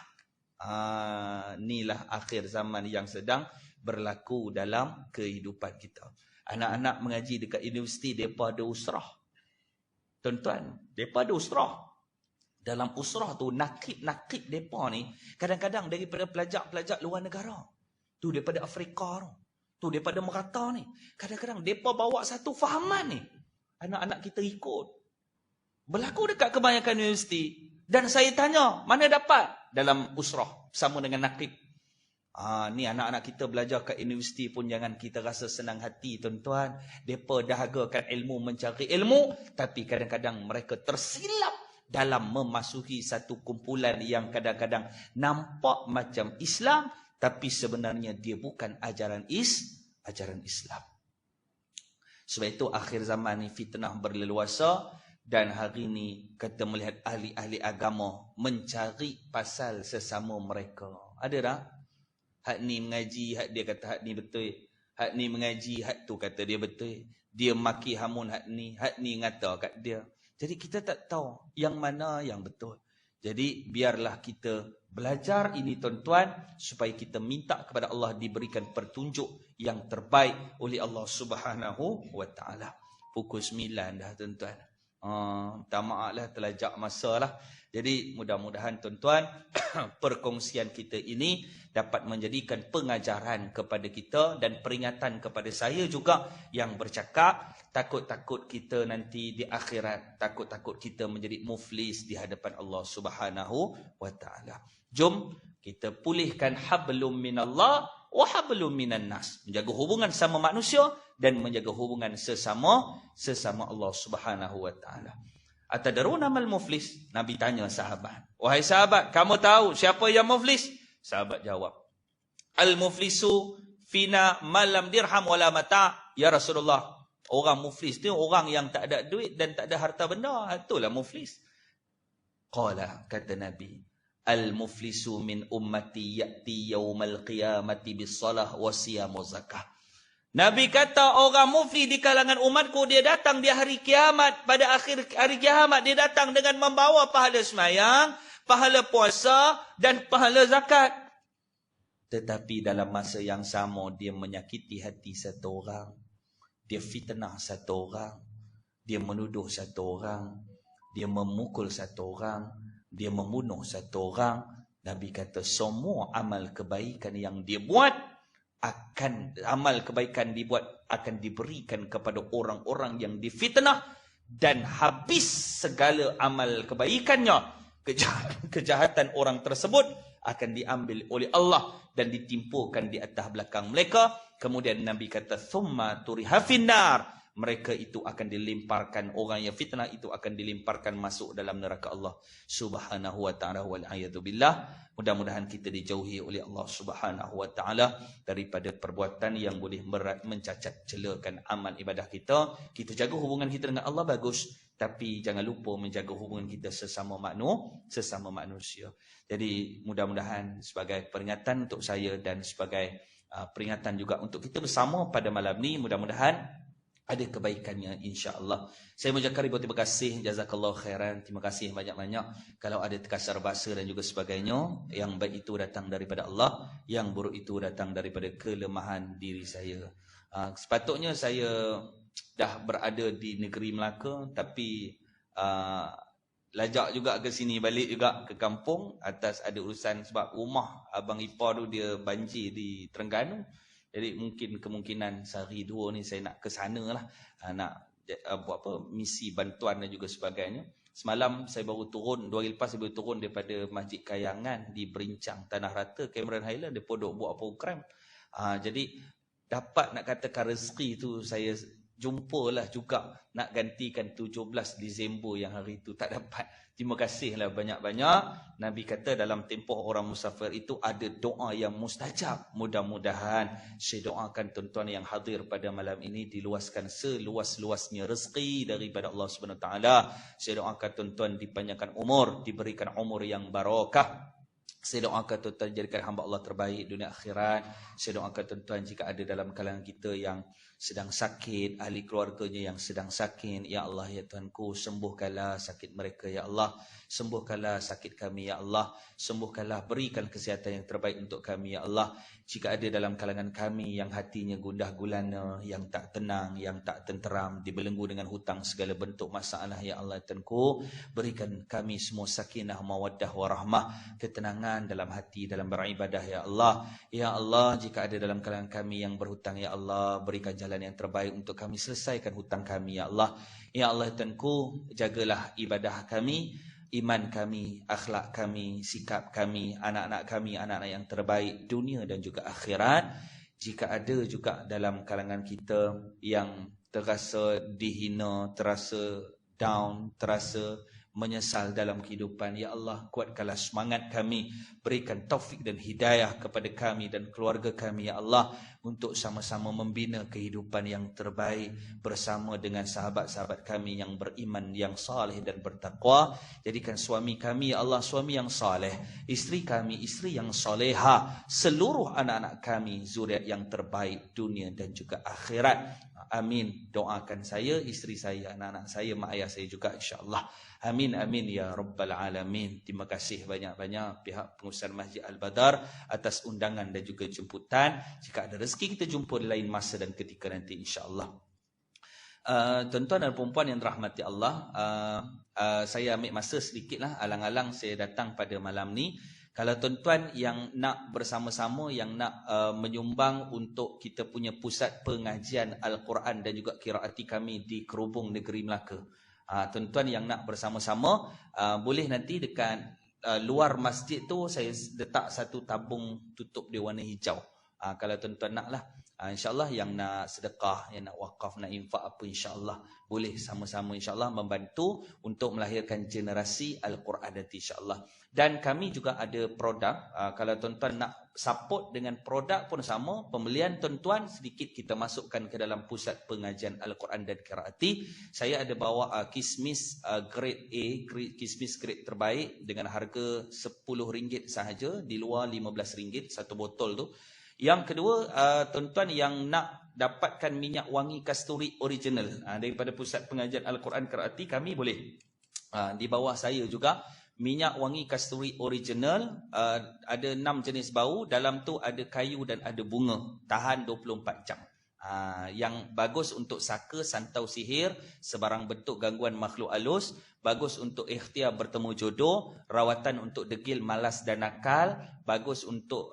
Inilah akhir zaman yang sedang berlaku dalam kehidupan kita. Anak-anak mengaji dekat universiti, mereka ada usrah. Tuan-tuan, mereka ada usrah. Dalam usrah tu, nakib-nakib mereka ni, kadang-kadang daripada pelajar-pelajar luar negara. Tu daripada Afrika tu. Tu daripada merata ni. Kadang-kadang mereka bawa satu fahaman ni. Anak-anak kita ikut. Berlaku dekat kebanyakan universiti. Dan saya tanya, mana dapat? Dalam usrah, sama dengan nakib. Ni anak-anak kita belajar kat universiti pun jangan kita rasa senang hati, tuan-tuan. Mereka dahagakan ilmu, mencari ilmu. Tapi kadang-kadang mereka tersilap dalam memasuki satu kumpulan yang kadang-kadang nampak macam Islam, tapi sebenarnya dia bukan ajaran Islam. Sebab itu akhir zaman ni fitnah berleluasa, dan hari ni kita melihat ahli-ahli agama mencari pasal sesama mereka. Ada tak? Hak ni mengaji, hak dia kata hak ni betul. Hak ni mengaji, hak tu kata dia betul. Dia maki hamun hak ni ngata kat dia. Jadi kita tak tahu yang mana yang betul. Jadi biarlah kita belajar ini tuan-tuan, supaya kita minta kepada Allah diberikan petunjuk yang terbaik oleh Allah Subhanahu wa taala. Pukul 9 dah tuan-tuan. Minta maaf lah, terlajak masa lah. Jadi mudah-mudahan tuan-tuan perkongsian kita ini dapat menjadikan pengajaran kepada kita dan peringatan kepada saya juga yang bercakap. Takut-takut kita nanti di akhirat, takut-takut kita menjadi muflis di hadapan Allah Subhanahu wa taala. Jom kita pulihkan hablum minallah wa hablum minan nas. Menjaga hubungan sama manusia dan menjaga hubungan sesama Allah Subhanahu wa taala. Atadaruna mal muflis? Nabi tanya sahabat. Wahai sahabat, kamu tahu siapa yang muflis? Sahabat jawab, al muflisu fina malam dirham wala mata. Ya Rasulullah, orang muflis tu orang yang tak ada duit dan tak ada harta benda. Itulah muflis. Qala, kata Nabi, al muflisu min ummati ya'ti yaumal qiyamati bis salah wa siyam zakah. Nabi kata orang muflis di kalangan umatku, dia datang di hari kiamat. Pada akhir hari kiamat dia datang dengan membawa pahala sembahyang, pahala puasa dan pahala zakat. Tetapi dalam masa yang sama dia menyakiti hati satu orang. Dia fitnah satu orang. Dia menuduh satu orang. Dia memukul satu orang. Dia membunuh satu orang. Nabi kata semua amal kebaikan yang dia buat, amal kebaikan dibuat akan diberikan kepada orang-orang yang difitnah, dan habis segala amal kebaikannya, kejahatan orang tersebut akan diambil oleh Allah dan ditimpukan di atas belakang mereka. Kemudian Nabi kata thumma turiha finnar, mereka itu akan dilemparkan, orang yang fitnah itu akan dilemparkan masuk dalam neraka Allah Subhanahu wa taala. Wal a'yadu billah. Mudah-mudahan kita dijauhi oleh Allah Subhanahu wa taala daripada perbuatan yang boleh mencacat celakan amal ibadah kita. Kita jaga hubungan kita dengan Allah bagus, tapi jangan lupa menjaga hubungan kita sesama manusia. Jadi mudah-mudahan sebagai peringatan untuk saya dan sebagai peringatan juga untuk kita bersama pada malam ni, mudah-mudahan ada kebaikannya insya-Allah. Saya mengucapkan ribuan terima kasih, jazakallahu khairan. Terima kasih banyak-banyak. Kalau ada terkasar bahasa dan juga sebagainya, yang baik itu datang daripada Allah, yang buruk itu datang daripada kelemahan diri saya. Sepatutnya saya dah berada di negeri Melaka, tapi lajak juga ke sini, balik juga ke kampung atas ada urusan sebab rumah abang ipar tu dia banjir di Terengganu. Jadi mungkin kemungkinan sehari dua ni saya nak ke sana lah. Nak buat apa, misi bantuan dan juga sebagainya. Semalam saya baru turun, 2 hari lepas saya baru turun daripada Masjid Kayangan di Berincang, Tanah Rata, Cameron Highland. Dia podok buat program. Jadi dapat nak katakan rezeki tu saya jumpalah juga nak gantikan 17 Disember yang hari itu tak dapat. Terima kasihlah banyak-banyak. Nabi kata dalam tempoh orang musafir itu ada doa yang mustajab. Mudah-mudahan saya doakan tuan-tuan yang hadir pada malam ini diluaskan seluas-luasnya rezeki daripada Allah Subhanahu Wa Taala. Saya doakan tuan-tuan dipanjangkan umur, diberikan umur yang barakah. Saya doakan tuan-tuan jadikan hamba Allah terbaik dunia akhirat. Saya doakan tuan-tuan jika ada dalam kalangan kita yang sedang sakit, ahli keluarganya yang sedang sakit, ya Allah ya Tuhanku, sembuhkanlah sakit mereka ya Allah, sembuhkanlah sakit kami ya Allah, sembuhkanlah, berikan kesihatan yang terbaik untuk kami ya Allah. Jika ada dalam kalangan kami yang hatinya gundah gulana, yang tak tenang, yang tak tenteram, dibelenggu dengan hutang segala bentuk masalah ya Allah ya Tuhanku, berikan kami semua sakinah, mawaddah, warahmah, ketenangan dalam hati dalam beribadah ya Allah. Ya Allah, jika ada dalam kalangan kami yang berhutang ya Allah, berikan jalan yang terbaik untuk kami selesaikan hutang kami ya Allah. Ya Allah Tuhanku, jagalah ibadah kami, iman kami, akhlak kami, sikap kami, anak-anak kami, anak-anak yang terbaik dunia dan juga akhirat. Jika ada juga dalam kalangan kita yang terasa dihina, terasa down, terasa menyesal dalam kehidupan. Ya Allah, kuatkanlah semangat kami, berikan taufik dan hidayah kepada kami dan keluarga kami, ya Allah, untuk sama-sama membina kehidupan yang terbaik bersama dengan sahabat-sahabat kami yang beriman, yang saleh dan bertakwa. Jadikan suami kami, ya Allah, suami yang saleh, isteri kami, isteri yang soleha, seluruh anak-anak kami zuriat yang terbaik dunia dan juga akhirat. Amin. Doakan saya, isteri saya, anak-anak saya, mak ayah saya juga, insya-Allah. Amin, amin ya rabbal alamin. Terima kasih banyak-banyak pihak pengurusan Masjid Al-Badar atas undangan dan juga jemputan. Jika ada rezeki kita jumpa di lain masa dan ketika nanti, insya-Allah. Tuan-tuan dan puan-puan yang dirahmati Allah, saya ambil masa sedikitlah, alang-alang saya datang pada malam ni. Kalau tuan-tuan yang nak bersama-sama, yang nak menyumbang untuk kita punya pusat pengajian Al-Quran dan juga qiraati kami di Kerubung Negeri Melaka, tuan-tuan yang nak bersama-sama, boleh nanti dekat luar masjid tu saya letak satu tabung tutup dia warna hijau. Kalau tuan-tuan nak lah, insya-Allah yang nak sedekah, yang nak wakaf, nak infak apa, insya-Allah boleh sama-sama insya-Allah membantu untuk melahirkan generasi Al-Quran nanti, insya-Allah. Dan kami juga ada produk, kalau tuan-tuan nak support dengan produk pun sama, pembelian tuan-tuan sedikit kita masukkan ke dalam pusat pengajian Al-Quran dan qiraati. Saya ada bawa kismis grade A, kismis grade terbaik dengan harga RM10 sahaja, di luar RM15 satu botol tu. Yang kedua, tuan-tuan yang nak dapatkan minyak wangi kasturi original daripada pusat pengajian Al-Quran qiraati, kami boleh. Di bawah saya juga minyak wangi kasturi original, ada 6 jenis bau, dalam tu ada kayu dan ada bunga, tahan 24 jam. Yang bagus untuk saka, santau sihir, sebarang bentuk gangguan makhluk halus, bagus untuk ikhtiar bertemu jodoh, rawatan untuk degil, malas dan nakal, bagus untuk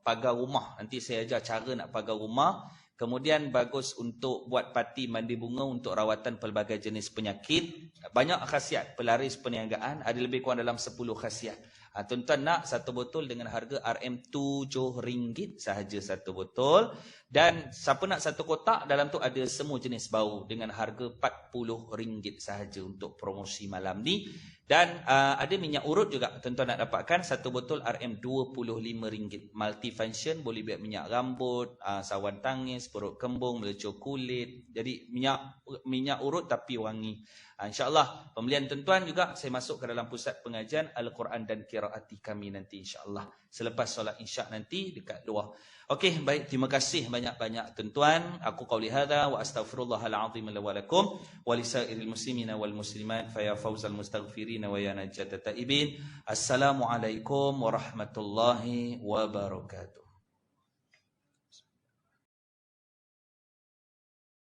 pagar rumah, nanti saya ajar cara nak pagar rumah. Kemudian bagus untuk buat parti mandi bunga, untuk rawatan pelbagai jenis penyakit. Banyak khasiat, pelaris perniagaan, ada lebih kurang dalam 10 khasiat. Tuan-tuan nak satu botol dengan harga RM7 sahaja satu botol. Dan siapa nak satu kotak, dalam tu ada semua jenis bau dengan harga RM40 sahaja untuk promosi malam ni. Dan ada minyak urut juga tuan-tuan nak dapatkan, satu botol RM25. Multifunction, boleh buat minyak rambut, sawan tangis, perut kembung, melecur kulit. Jadi minyak urut tapi wangi. InsyaAllah pembelian tuan-tuan juga saya masuk ke dalam pusat pengajian Al-Quran dan qiraati kami nanti, insyaAllah selepas solat isyak nanti dekat luar. Okey, baik, terima kasih banyak-banyak tuan-tuan. Aku qauli hadza wa astaghfirullahal azim li wa lakum wa lisairil muslimina wal muslimat fa ya fawzal mustaghfirin wa ya najat taibin. Assalamualaikum warahmatullahi wabarakatuh.